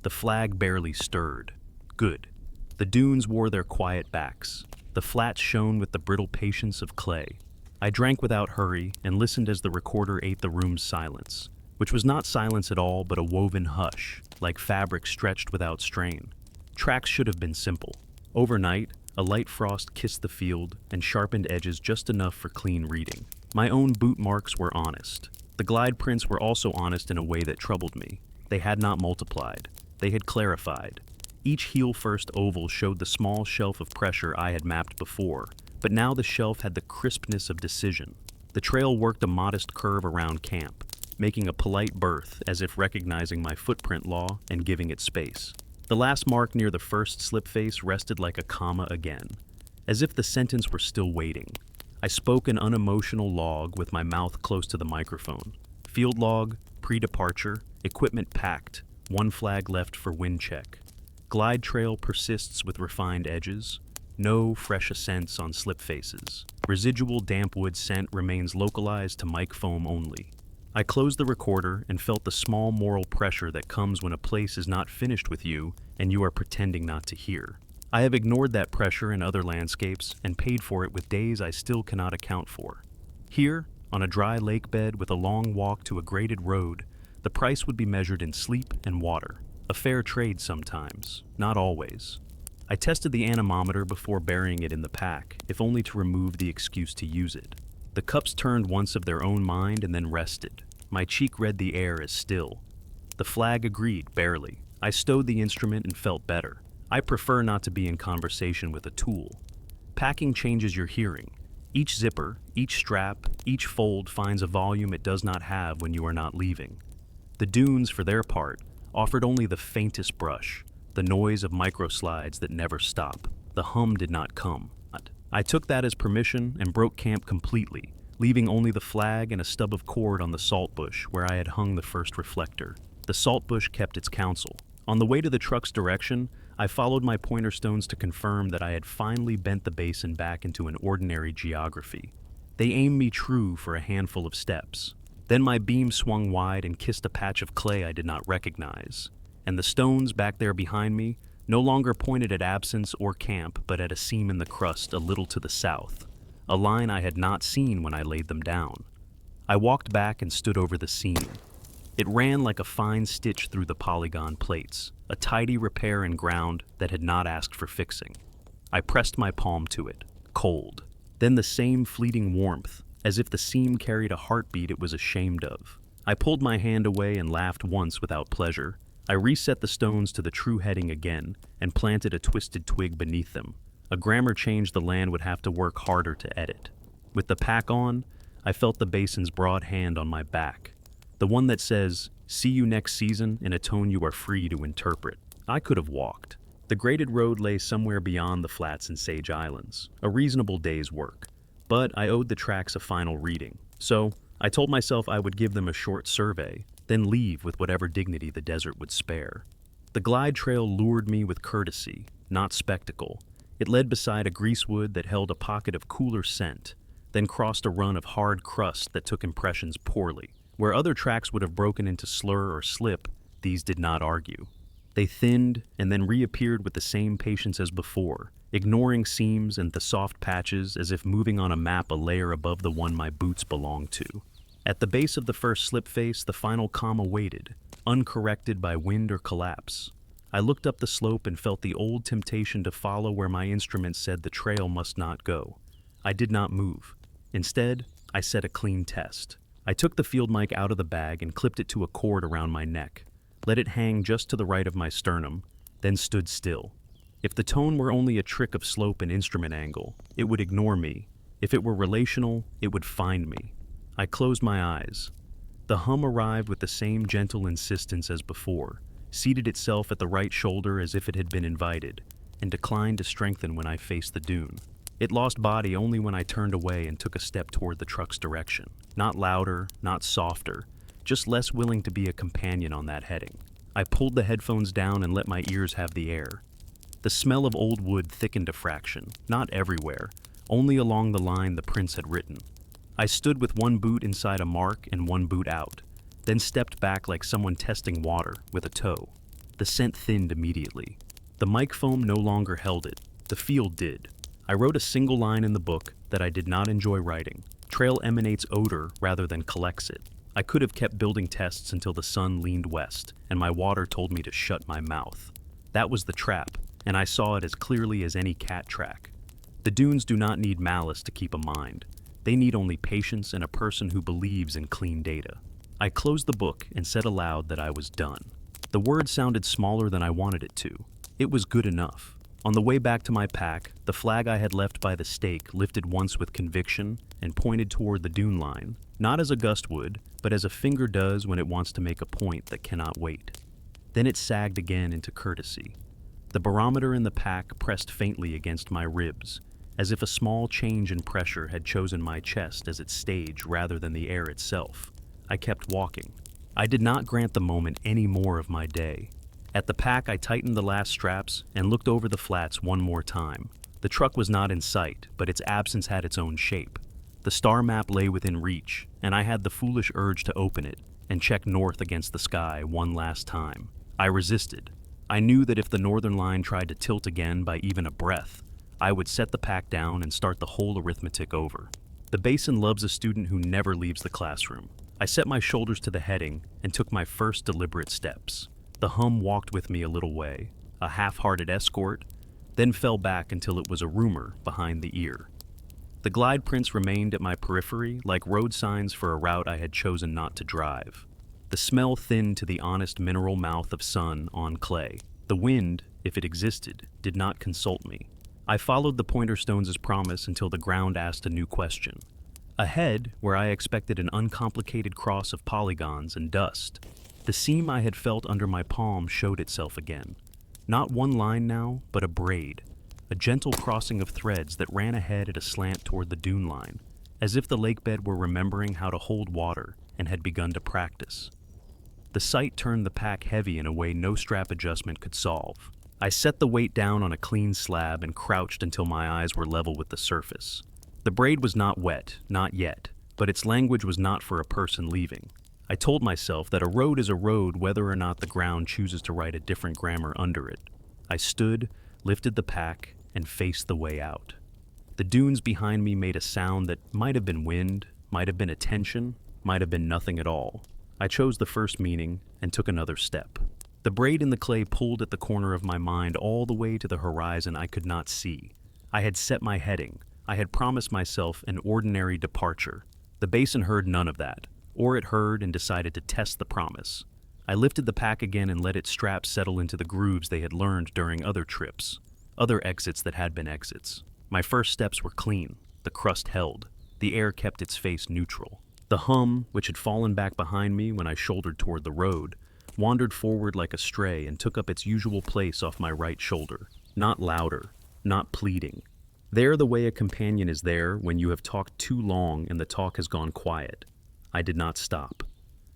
The flag barely stirred. Good. The dunes wore their quiet backs. The flats shone with the brittle patience of clay. I drank without hurry and listened as the recorder ate the room's silence, which was not silence at all but a woven hush, like fabric stretched without strain. Tracks should have been simple. Overnight, a light frost kissed the field and sharpened edges just enough for clean reading. My own boot marks were honest. The glide prints were also honest in a way that troubled me. They had not multiplied. They had clarified. Each heel-first oval showed the small shelf of pressure I had mapped before, but now the shelf had the crispness of decision. The trail worked a modest curve around camp, making a polite berth as if recognizing my footprint law and giving it space. The last mark near the first slip face rested like a comma again, as if the sentence were still waiting. I spoke an unemotional log with my mouth close to the microphone. Field log, pre-departure, equipment packed, one flag left for wind check. Glide trail persists with refined edges. No fresh ascents on slip faces. Residual damp wood scent remains localized to mic foam only. I closed the recorder and felt the small moral pressure that comes when a place is not finished with you and you are pretending not to hear. I have ignored that pressure in other landscapes and paid for it with days I still cannot account for. Here, on a dry lake bed with a long walk to a graded road, the price would be measured in sleep and water. A fair trade sometimes, not always. I tested the anemometer before burying it in the pack, if only to remove the excuse to use it. The cups turned once of their own mind and then rested. My cheek read the air as still. The flag agreed, barely. I stowed the instrument and felt better. I prefer not to be in conversation with a tool. Packing changes your hearing. Each zipper, each strap, each fold finds a volume it does not have when you are not leaving. The dunes, for their part, offered only the faintest brush, the noise of microslides that never stop. The hum did not come. I took that as permission and broke camp completely, leaving only the flag and a stub of cord on the salt bush where I had hung the first reflector. The salt bush kept its counsel. On the way to the truck's direction, I followed my pointer stones to confirm that I had finally bent the basin back into an ordinary geography. They aimed me true for a handful of steps. Then my beam swung wide and kissed a patch of clay I did not recognize. And the stones back there behind me no longer pointed at absence or camp, but at a seam in the crust a little to the south, a line I had not seen when I laid them down. I walked back and stood over the seam. It ran like a fine stitch through the polygon plates, a tidy repair and ground that had not asked for fixing. I pressed my palm to it, cold. Then the same fleeting warmth, as if the seam carried a heartbeat it was ashamed of. I pulled my hand away and laughed once without pleasure. I reset the stones to the true heading again and planted a twisted twig beneath them, a grammar change the land would have to work harder to edit. With the pack on, I felt the basin's broad hand on my back, the one that says, "See you next season," in a tone you are free to interpret. I could have walked. The graded road lay somewhere beyond the flats and Sage Islands, a reasonable day's work, but I owed the tracks a final reading. So I told myself I would give them a short survey, then leave with whatever dignity the desert would spare. The glide trail lured me with courtesy, not spectacle. It led beside a greasewood that held a pocket of cooler scent, then crossed a run of hard crust that took impressions poorly. Where other tracks would have broken into slur or slip, these did not argue. They thinned and then reappeared with the same patience as before, ignoring seams and the soft patches as if moving on a map a layer above the one my boots belonged to. At the base of the first slip face, the final comma waited, uncorrected by wind or collapse. I looked up the slope and felt the old temptation to follow where my instrument said the trail must not go. I did not move. Instead, I set a clean test. I took the field mic out of the bag and clipped it to a cord around my neck, let it hang just to the right of my sternum, then stood still. If the tone were only a trick of slope and instrument angle, it would ignore me. If it were relational, it would find me. I closed my eyes. The hum arrived with the same gentle insistence as before, seated itself at the right shoulder as if it had been invited, and declined to strengthen when I faced the dune. It lost body only when I turned away and took a step toward the truck's direction. Not louder, not softer, just less willing to be a companion on that heading. I pulled the headphones down and let my ears have the air. The smell of old wood thickened a fraction, not everywhere, only along the line the prince had written. I stood with one boot inside a mark and one boot out, then stepped back like someone testing water with a toe. The scent thinned immediately. The mic foam no longer held it. The field did. I wrote a single line in the book that I did not enjoy writing. Trail emanates odor rather than collects it. I could have kept building tests until the sun leaned west, and my water told me to shut my mouth. That was the trap, and I saw it as clearly as any cat track. The dunes do not need malice to keep a mind. They need only patience and a person who believes in clean data. I closed the book and said aloud that I was done. The word sounded smaller than I wanted it to. It was good enough. On the way back to my pack, the flag I had left by the stake lifted once with conviction and pointed toward the dune line, not as a gust would, but as a finger does when it wants to make a point that cannot wait. Then it sagged again into courtesy. The barometer in the pack pressed faintly against my ribs, as if a small change in pressure had chosen my chest as its stage rather than the air itself. I kept walking. I did not grant the moment any more of my day. At the pack, I tightened the last straps and looked over the flats one more time. The truck was not in sight, but its absence had its own shape. The star map lay within reach, and I had the foolish urge to open it and check north against the sky one last time. I resisted. I knew that if the northern line tried to tilt again by even a breath, I would set the pack down and start the whole arithmetic over. The basin loves a student who never leaves the classroom. I set my shoulders to the heading and took my first deliberate steps. The hum walked with me a little way, a half-hearted escort, then fell back until it was a rumor behind the ear. The glide prints remained at my periphery like road signs for a route I had chosen not to drive. The smell thinned to the honest mineral mouth of sun on clay. The wind, if it existed, did not consult me. I followed the pointer stones as promised until the ground asked a new question. Ahead, where I expected an uncomplicated cross of polygons and dust, the seam I had felt under my palm showed itself again. Not one line now, but a braid, a gentle crossing of threads that ran ahead at a slant toward the dune line, as if the lakebed were remembering how to hold water and had begun to practice. The sight turned the pack heavy in a way no strap adjustment could solve. I set the weight down on a clean slab and crouched until my eyes were level with the surface. The braid was not wet, not yet, but its language was not for a person leaving. I told myself that a road is a road whether or not the ground chooses to write a different grammar under it. I stood, lifted the pack, and faced the way out. The dunes behind me made a sound that might have been wind, might have been attention, might have been nothing at all. I chose the first meaning and took another step. The braid in the clay pulled at the corner of my mind all the way to the horizon I could not see. I had set my heading. I had promised myself an ordinary departure. The basin heard none of that. Or it heard and decided to test the promise. I lifted the pack again and let its straps settle into the grooves they had learned during other trips, other exits that had been exits. My first steps were clean. The crust held. The air kept its face neutral. The hum, which had fallen back behind me when I shouldered toward the road, wandered forward like a stray and took up its usual place off my right shoulder. Not louder, not pleading. There the way a companion is there when you have talked too long and the talk has gone quiet. I did not stop.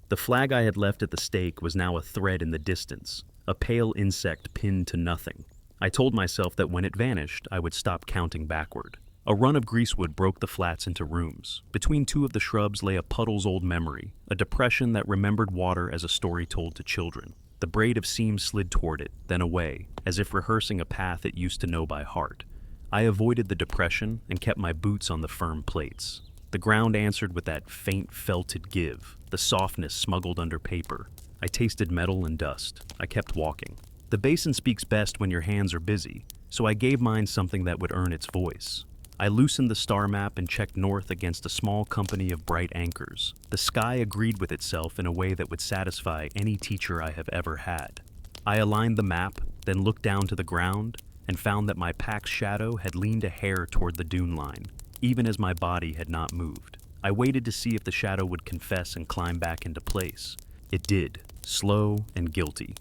The flag I had left at the stake was now a thread in the distance, a pale insect pinned to nothing. I told myself that when it vanished, I would stop counting backward. A run of greasewood broke the flats into rooms. Between two of the shrubs lay a puddle's old memory, a depression that remembered water as a story told to children. The braid of seam slid toward it, then away, as if rehearsing a path it used to know by heart. I avoided the depression and kept my boots on the firm plates. The ground answered with that faint felted give, the softness smuggled under paper. I tasted metal and dust. I kept walking. The basin speaks best when your hands are busy, so I gave mine something that would earn its voice. I loosened the star map and checked north against a small company of bright anchors. The sky agreed with itself in a way that would satisfy any teacher I have ever had. I aligned the map, then looked down to the ground, and found that my pack's shadow had leaned a hair toward the dune line, even as my body had not moved. I waited to see if the shadow would confess and climb back into place. It did, slow and guilty.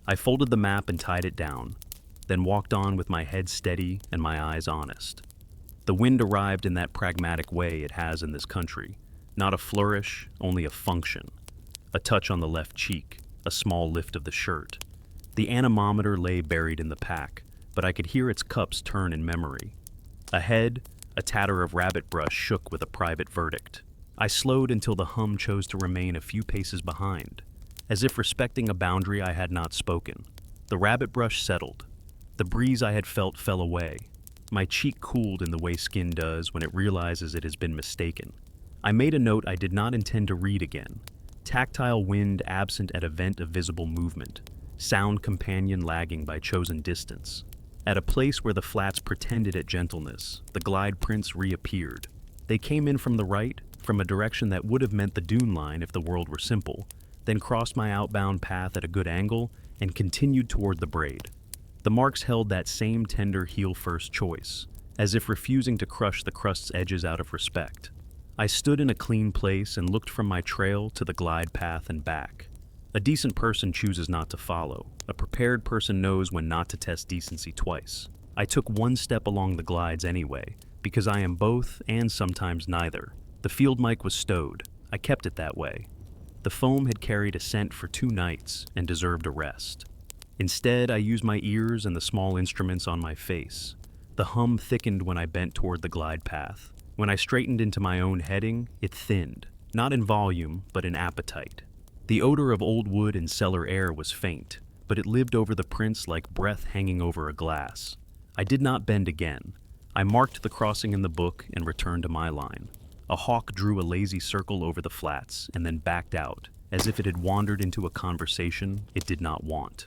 I folded the map and tied it down, then walked on with my head steady and my eyes honest. The wind arrived in that pragmatic way it has in this country. Not a flourish, only a function. A touch on the left cheek, a small lift of the shirt. The anemometer lay buried in the pack, but I could hear its cups turn in memory. Ahead, a tatter of rabbit brush shook with a private verdict. I slowed until the hum chose to remain a few paces behind, as if respecting a boundary I had not spoken. The rabbit brush settled. The breeze I had felt fell away. My cheek cooled in the way skin does when it realizes it has been mistaken. I made a note I did not intend to read again. Tactile wind absent at a vent of visible movement. Sound companion lagging by chosen distance. At a place where the flats pretended at gentleness, the glide prints reappeared. They came in from the right, from a direction that would have meant the dune line if the world were simple, then crossed my outbound path at a good angle and continued toward the braid. The marks held that same tender heel-first choice, as if refusing to crush the crust's edges out of respect. I stood in a clean place and looked from my trail to the glide path and back. A decent person chooses not to follow. A prepared person knows when not to test decency twice. I took one step along the glides anyway, because I am both and sometimes neither. The field mic was stowed. I kept it that way. The foam had carried a scent for 2 nights and deserved a rest. Instead, I used my ears and the small instruments on my face. The hum thickened when I bent toward the glide path. When I straightened into my own heading, it thinned, not in volume, but in appetite. The odor of old wood and cellar air was faint, but it lived over the prints like breath hanging over a glass. I did not bend again. I marked the crossing in the book and returned to my line. A hawk drew a lazy circle over the flats and then backed out, as if it had wandered into a conversation it did not want.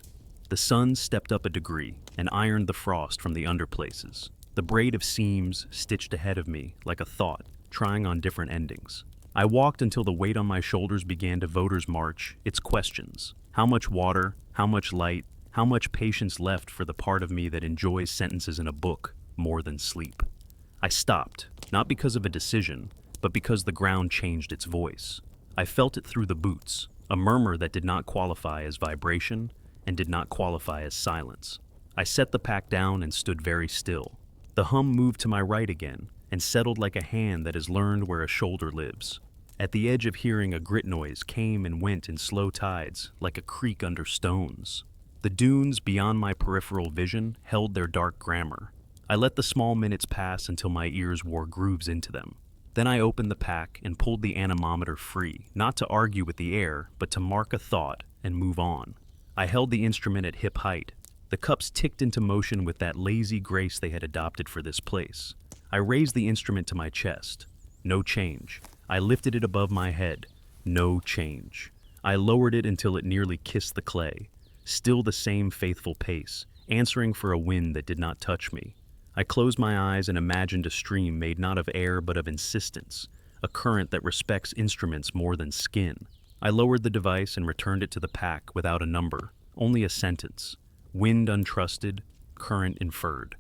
The sun stepped up a degree and ironed the frost from the underplaces. The braid of seams stitched ahead of me like a thought, trying on different endings. I walked until the weight on my shoulders began to voter's march its questions. How much water? How much light? How much patience left for the part of me that enjoys sentences in a book more than sleep? I stopped, not because of a decision, but because the ground changed its voice. I felt it through the boots, a murmur that did not qualify as vibration and did not qualify as silence. I set the pack down and stood very still. The hum moved to my right again and settled like a hand that has learned where a shoulder lives. At the edge of hearing, a grit noise came and went in slow tides, like a creak under stones. The dunes beyond my peripheral vision held their dark grammar. I let the small minutes pass until my ears wore grooves into them. Then I opened the pack and pulled the anemometer free, not to argue with the air, but to mark a thought and move on. I held the instrument at hip height. The cups ticked into motion with that lazy grace they had adopted for this place. I raised the instrument to my chest. No change. I lifted it above my head. No change. I lowered it until it nearly kissed the clay. Still the same faithful pace, answering for a wind that did not touch me. I closed my eyes and imagined a stream made not of air but of insistence, a current that respects instruments more than skin. I lowered the device and returned it to the pack without a number, only a sentence. Wind untrusted, current inferred.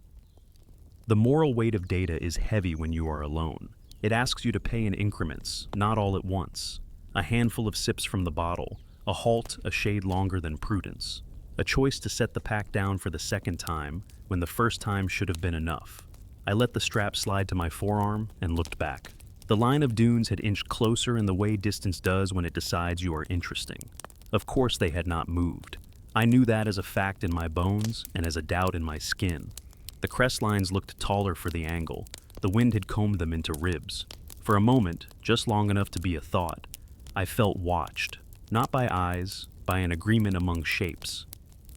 The moral weight of data is heavy when you are alone. It asks you to pay in increments, not all at once. A handful of sips from the bottle, a halt a shade longer than prudence. A choice to set the pack down for the second time when the first time should have been enough. I let the strap slide to my forearm and looked back. The line of dunes had inched closer in the way distance does when it decides you are interesting. Of course they had not moved. I knew that as a fact in my bones and as a doubt in my skin. The crest lines looked taller for the angle. The wind had combed them into ribs. For a moment, just long enough to be a thought, I felt watched, not by eyes, by an agreement among shapes.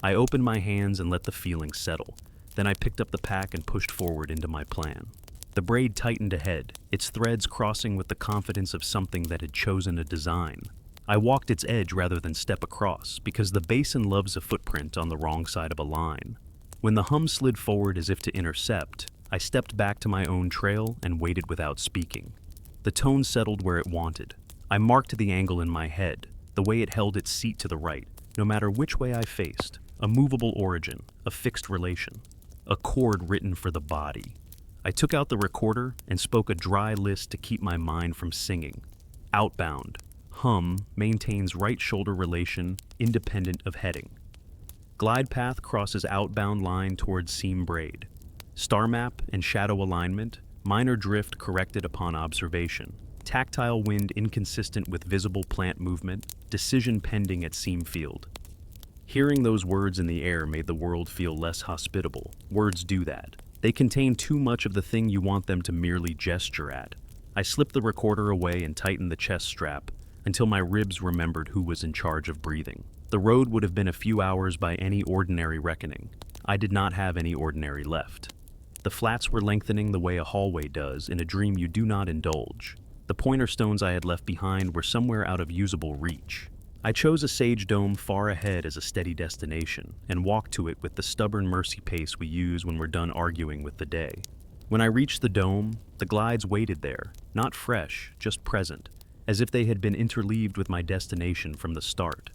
I opened my hands and let the feeling settle. Then I picked up the pack and pushed forward into my plan. The braid tightened ahead, its threads crossing with the confidence of something that had chosen a design. I walked its edge rather than step across, because the basin loves a footprint on the wrong side of a line. When the hum slid forward as if to intercept, I stepped back to my own trail and waited without speaking. The tone settled where it wanted. I marked the angle in my head, the way it held its seat to the right, no matter which way I faced. A movable origin, a fixed relation, a chord written for the body. I took out the recorder and spoke a dry list to keep my mind from singing. Outbound. Hum maintains right shoulder relation independent of heading. Glide path crosses outbound line towards seam braid. Star map and shadow alignment, minor drift corrected upon observation. Tactile wind inconsistent with visible plant movement, decision pending at seam field. Hearing those words in the air made the world feel less hospitable. Words do that. They contain too much of the thing you want them to merely gesture at. I slipped the recorder away and tightened the chest strap until my ribs remembered who was in charge of breathing. The road would have been a few hours by any ordinary reckoning. I did not have any ordinary left. The flats were lengthening the way a hallway does in a dream you do not indulge. The pointer stones I had left behind were somewhere out of usable reach. I chose a sage dome far ahead as a steady destination and walked to it with the stubborn mercy pace we use when we're done arguing with the day. When I reached the dome, the glides waited there, not fresh, just present, as if they had been interleaved with my destination from the start.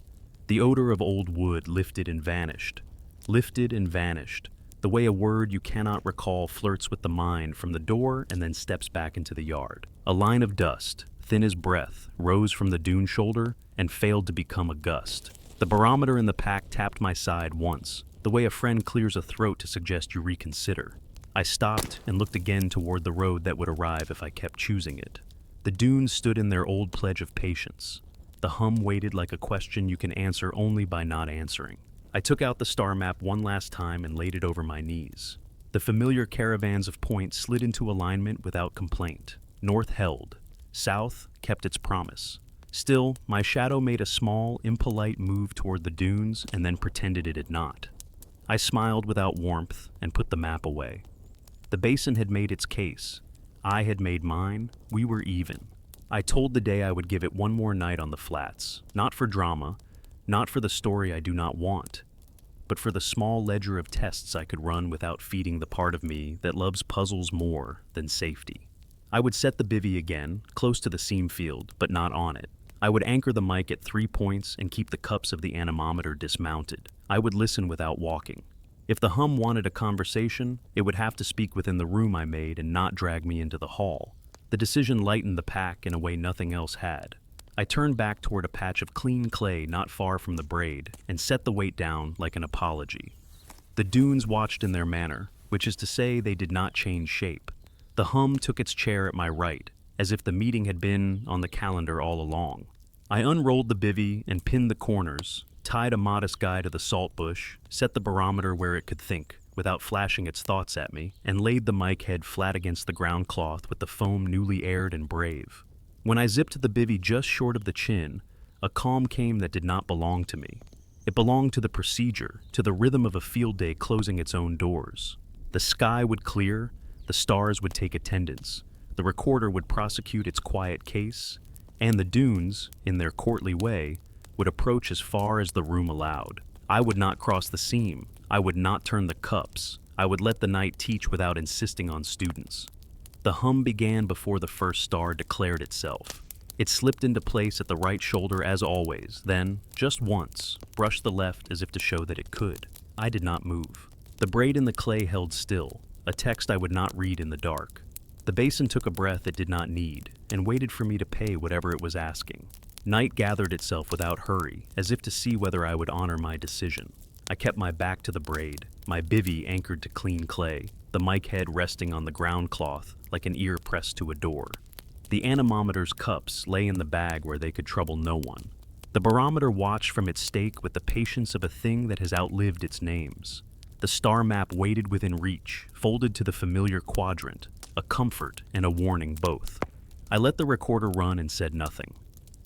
The odor of old wood lifted and vanished. lifted and vanished, the way a word you cannot recall flirts with the mind from the door and then steps back into the yard. A line of dust, thin as breath, rose from the dune shoulder and failed to become a gust. The barometer in the pack tapped my side once, the way a friend clears a throat to suggest you reconsider. I stopped and looked again toward the road that would arrive if I kept choosing it. The dunes stood in their old pledge of patience. The hum waited like a question you can answer only by not answering. I took out the star map one last time and laid it over my knees. The familiar caravans of points slid into alignment without complaint. North held. South kept its promise. Still, my shadow made a small, impolite move toward the dunes and then pretended it had not. I smiled without warmth and put the map away. The basin had made its case. I had made mine. We were even. I told the day I would give it one more night on the flats, not for drama, not for the story I do not want, but for the small ledger of tests I could run without feeding the part of me that loves puzzles more than safety. I would set the bivy again, close to the seam field, but not on it. I would anchor the mic at 3 points and keep the cups of the anemometer dismounted. I would listen without walking. If the hum wanted a conversation, it would have to speak within the room I made and not drag me into the hall. The decision lightened the pack in a way nothing else had. I turned back toward a patch of clean clay not far from the braid and set the weight down like an apology. The dunes watched in their manner, which is to say they did not change shape. The hum took its chair at my right, as if the meeting had been on the calendar all along. I unrolled the bivy and pinned the corners, tied a modest guy to the salt bush, set the barometer where it could think, without flashing its thoughts at me, and laid the mic head flat against the ground cloth with the foam newly aired and brave. When I zipped the bivy just short of the chin, a calm came that did not belong to me. It belonged to the procedure, to the rhythm of a field day closing its own doors. The sky would clear, the stars would take attendance, the recorder would prosecute its quiet case, and the dunes, in their courtly way, would approach as far as the room allowed. I would not cross the seam. I would not turn the cups. I would let the night teach without insisting on students. The hum began before the first star declared itself. It slipped into place at the right shoulder as always, then, just once, brushed the left as if to show that it could. I did not move. The braid in the clay held still, a text I would not read in the dark. The basin took a breath it did not need, and waited for me to pay whatever it was asking. Night gathered itself without hurry, as if to see whether I would honor my decision. I kept my back to the braid, my bivy anchored to clean clay, the mic head resting on the ground cloth like an ear pressed to a door. The anemometer's cups lay in the bag where they could trouble no one. The barometer watched from its stake with the patience of a thing that has outlived its names. The star map waited within reach, folded to the familiar quadrant, a comfort and a warning both. I let the recorder run and said nothing.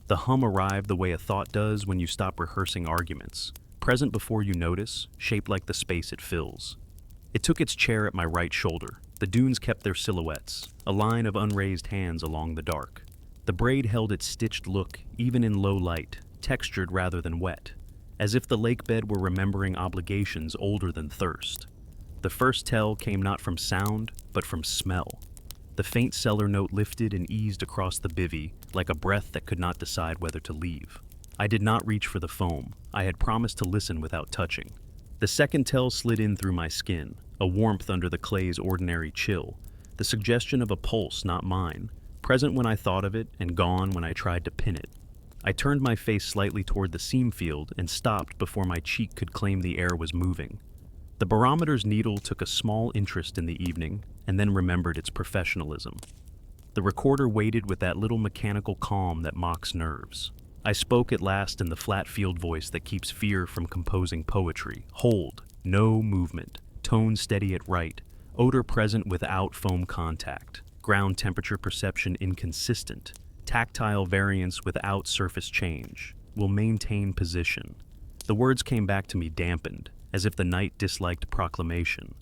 The hum arrived the way a thought does when you stop rehearsing arguments, present before you notice, shaped like the space it fills. It took its chair at my right shoulder. The dunes kept their silhouettes, a line of unraised hands along the dark. The braid held its stitched look, even in low light, textured rather than wet, as if the lake bed were remembering obligations older than thirst. The first tell came not from sound, but from smell. The faint cellar note lifted and eased across the bivy, like a breath that could not decide whether to leave. I did not reach for the foam. I had promised to listen without touching. The second tell slid in through my skin, a warmth under the clay's ordinary chill, the suggestion of a pulse not mine, present when I thought of it and gone when I tried to pin it. I turned my face slightly toward the seam field and stopped before my cheek could claim the air was moving. The barometer's needle took a small interest in the evening and then remembered its professionalism. The recorder waited with that little mechanical calm that mocks nerves. I spoke at last in the flat field voice that keeps fear from composing poetry. Hold, no movement, tone steady at right, odor present without foam contact, ground temperature perception inconsistent, tactile variance without surface change, will maintain position. The words came back to me dampened, as if the night disliked proclamation.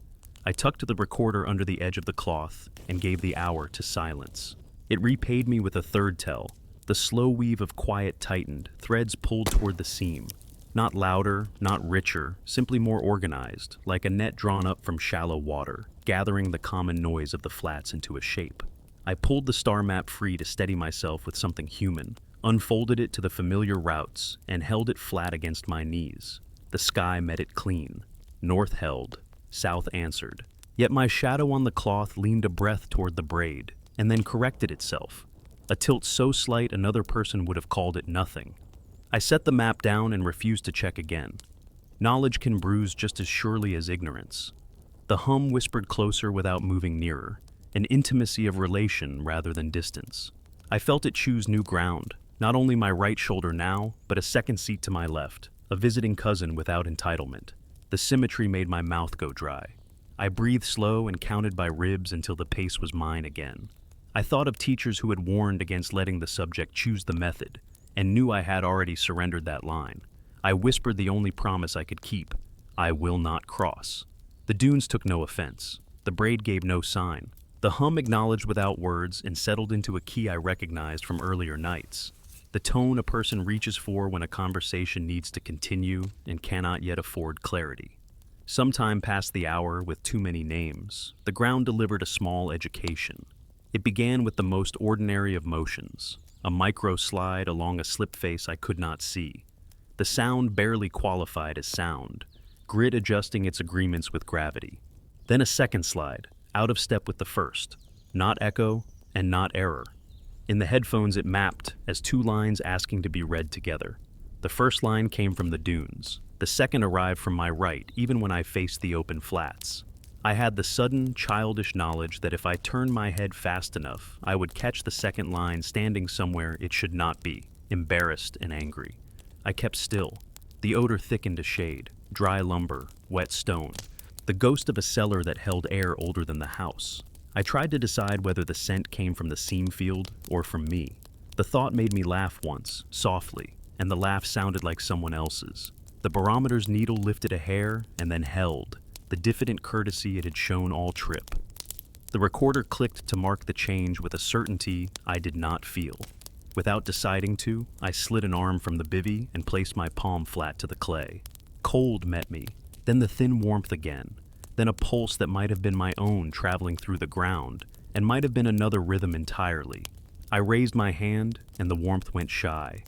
I tucked the recorder under the edge of the cloth and gave the hour to silence. It repaid me with a third tell. The slow weave of quiet tightened, threads pulled toward the seam. Not louder, not richer, simply more organized, like a net drawn up from shallow water, gathering the common noise of the flats into a shape. I pulled the star map free to steady myself with something human, unfolded it to the familiar routes, and held it flat against my knees. The sky met it clean. North held, south answered. Yet my shadow on the cloth leaned a breath toward the braid, and then corrected itself. A tilt so slight another person would have called it nothing. I set the map down and refused to check again. Knowledge can bruise just as surely as ignorance. The hum whispered closer without moving nearer, an intimacy of relation rather than distance. I felt it choose new ground, not only my right shoulder now, but a second seat to my left, a visiting cousin without entitlement. The symmetry made my mouth go dry. I breathed slow and counted by ribs until the pace was mine again. I thought of teachers who had warned against letting the subject choose the method, and knew I had already surrendered that line. I whispered the only promise I could keep: I will not cross. The dunes took no offense. The braid gave no sign. The hum acknowledged without words and settled into a key I recognized from earlier nights. The tone a person reaches for when a conversation needs to continue and cannot yet afford clarity. Some time passed the hour with too many names. The ground delivered a small education. It began with the most ordinary of motions, a micro slide along a slipface I could not see. The sound barely qualified as sound, grit adjusting its agreements with gravity. Then a second slide, out of step with the first, not echo and not error. In the headphones it mapped as two lines asking to be read together. The first line came from the dunes. The second arrived from my right, even when I faced the open flats. I had the sudden, childish knowledge that if I turned my head fast enough, I would catch the second line standing somewhere it should not be, embarrassed and angry. I kept still. The odor thickened to shade, dry lumber, wet stone, the ghost of a cellar that held air older than the house. I tried to decide whether the scent came from the seam field or from me. The thought made me laugh once, softly, and the laugh sounded like someone else's. The barometer's needle lifted a hair and then held, the diffident courtesy it had shown all trip. The recorder clicked to mark the change with a certainty I did not feel. Without deciding to, I slid an arm from the bivy and placed my palm flat to the clay. Cold met me, then the thin warmth again, then a pulse that might have been my own traveling through the ground, and might have been another rhythm entirely. I raised my hand, and the warmth went shy.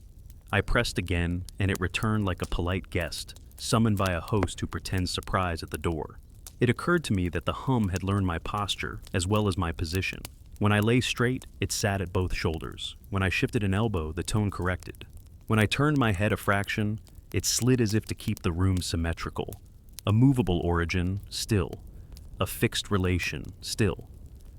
I pressed again, and it returned like a polite guest, summoned by a host who pretends surprise at the door. It occurred to me that the hum had learned my posture as well as my position. When I lay straight, it sat at both shoulders. When I shifted an elbow, the tone corrected. When I turned my head a fraction, it slid as if to keep the room symmetrical. A movable origin, still. A fixed relation, still.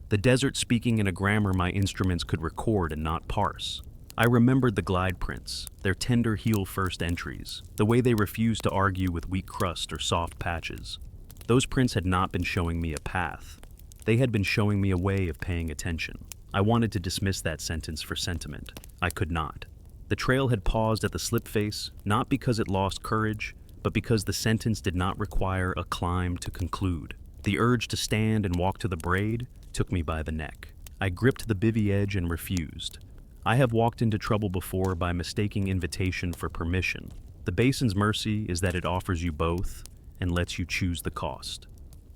The desert speaking in a grammar my instruments could record and not parse. I remembered the glide prints, their tender heel-first entries, the way they refused to argue with weak crust or soft patches. Those prints had not been showing me a path. They had been showing me a way of paying attention. I wanted to dismiss that sentence for sentiment. I could not. The trail had paused at the slipface, not because it lost courage, but because the sentence did not require a climb to conclude. The urge to stand and walk to the braid took me by the neck. I gripped the bivy edge and refused. I have walked into trouble before by mistaking invitation for permission. The basin's mercy is that it offers you both and lets you choose the cost.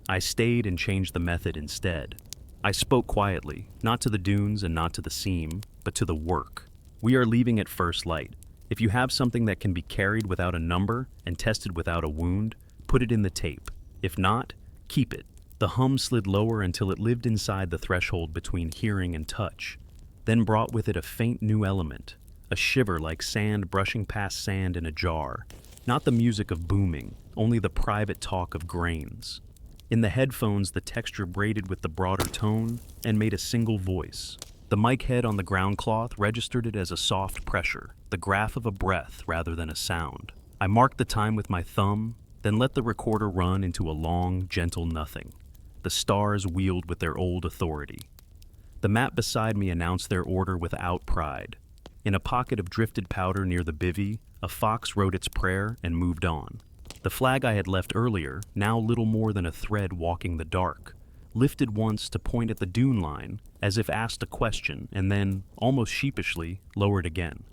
I stayed and changed the method instead. I spoke quietly, not to the dunes and not to the seam, but to the work. We are leaving at first light. If you have something that can be carried without a number and tested without a wound, put it in the tape. If not, keep it. The hum slid lower until it lived inside the threshold between hearing and touch, then brought with it a faint new element, a shiver like sand brushing past sand in a jar. Not the music of booming, only the private talk of grains. In the headphones, the texture braided with the broader tone and made a single voice. The mic head on the ground cloth registered it as a soft pressure, the graph of a breath rather than a sound. I marked the time with my thumb, then let the recorder run into a long, gentle nothing. The stars wheeled with their old authority. The map beside me announced their order without pride. In a pocket of drifted powder near the bivy, a fox wrote its prayer and moved on. The flag I had left earlier, now little more than a thread walking the dark, lifted once to point at the dune line, as if asked a question, and then, almost sheepishly, lowered again.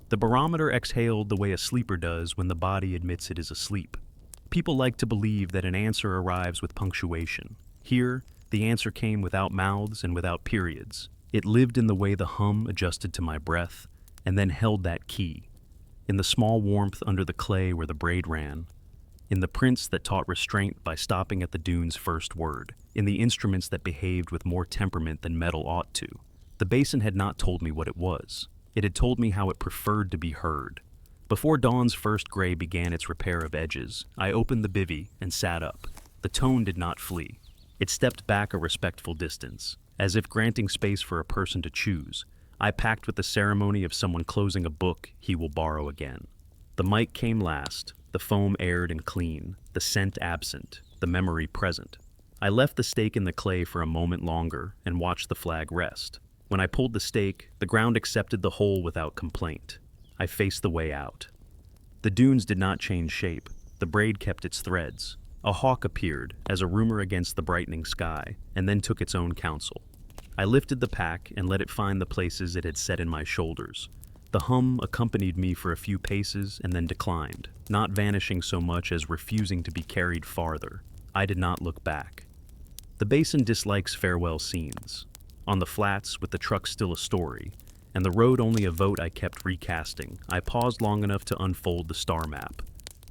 The barometer exhaled the way a sleeper does when the body admits it is asleep. People like to believe that an answer arrives with punctuation. Here, the answer came without mouths and without periods. It lived in the way the hum adjusted to my breath, and then held that key. In the small warmth under the clay where the braid ran, in the prints that taught restraint by stopping at the dune's first word, in the instruments that behaved with more temperament than metal ought to. The basin had not told me what it was. It had told me how it preferred to be heard. Before dawn's first gray began its repair of edges, I opened the bivy and sat up. The tone did not flee. It stepped back a respectful distance, as if granting space for a person to choose. I packed with the ceremony of someone closing a book he will borrow again. The mic came last, the foam aired and clean, the scent absent, the memory present. I left the stake in the clay for a moment longer and watched the flag rest. When I pulled the stake, the ground accepted the hole without complaint. I faced the way out. The dunes did not change shape. The braid kept its threads. A hawk appeared as a rumor against the brightening sky, and then took its own counsel. I lifted the pack and let it find the places it had set in my shoulders. The hum accompanied me for a few paces and then declined, not vanishing so much as refusing to be carried farther. I did not look back. The basin dislikes farewell scenes. On the flats, with the truck still a story, and the road only a vote I kept recasting, I paused long enough to unfold the star map.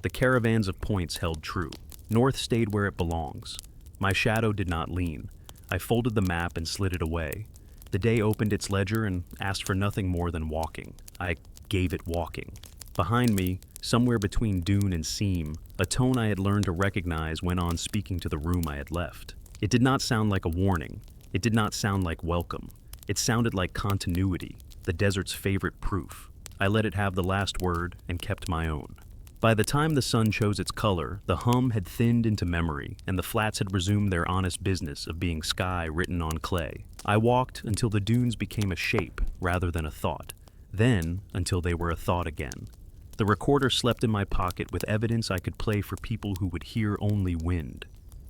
The caravans of points held true. North stayed where it belongs. My shadow did not lean. I folded the map and slid it away. The day opened its ledger and asked for nothing more than walking. I gave it walking. Behind me, somewhere between dune and seam, a tone I had learned to recognize went on speaking to the room I had left. It did not sound like a warning. It did not sound like welcome. It sounded like continuity, the desert's favorite proof. I let it have the last word and kept my own. By the time the sun chose its color, the hum had thinned into memory, and the flats had resumed their honest business of being sky written on clay. I walked until the dunes became a shape rather than a thought, then until they were a thought again. The recorder slept in my pocket with evidence I could play for people who would hear only wind.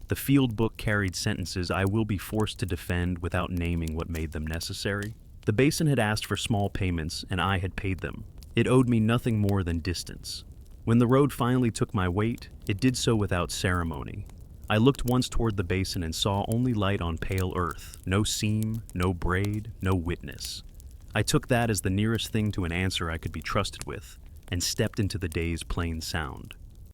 The field book carried sentences I will be forced to defend without naming what made them necessary. The basin had asked for small payments, and I had paid them. It owed me nothing more than distance. When the road finally took my weight, it did so without ceremony. I looked once toward the basin and saw only light on pale earth, no seam, no braid, no witness. I took that as the nearest thing to an answer I could be trusted with, and stepped into the day's plain sound.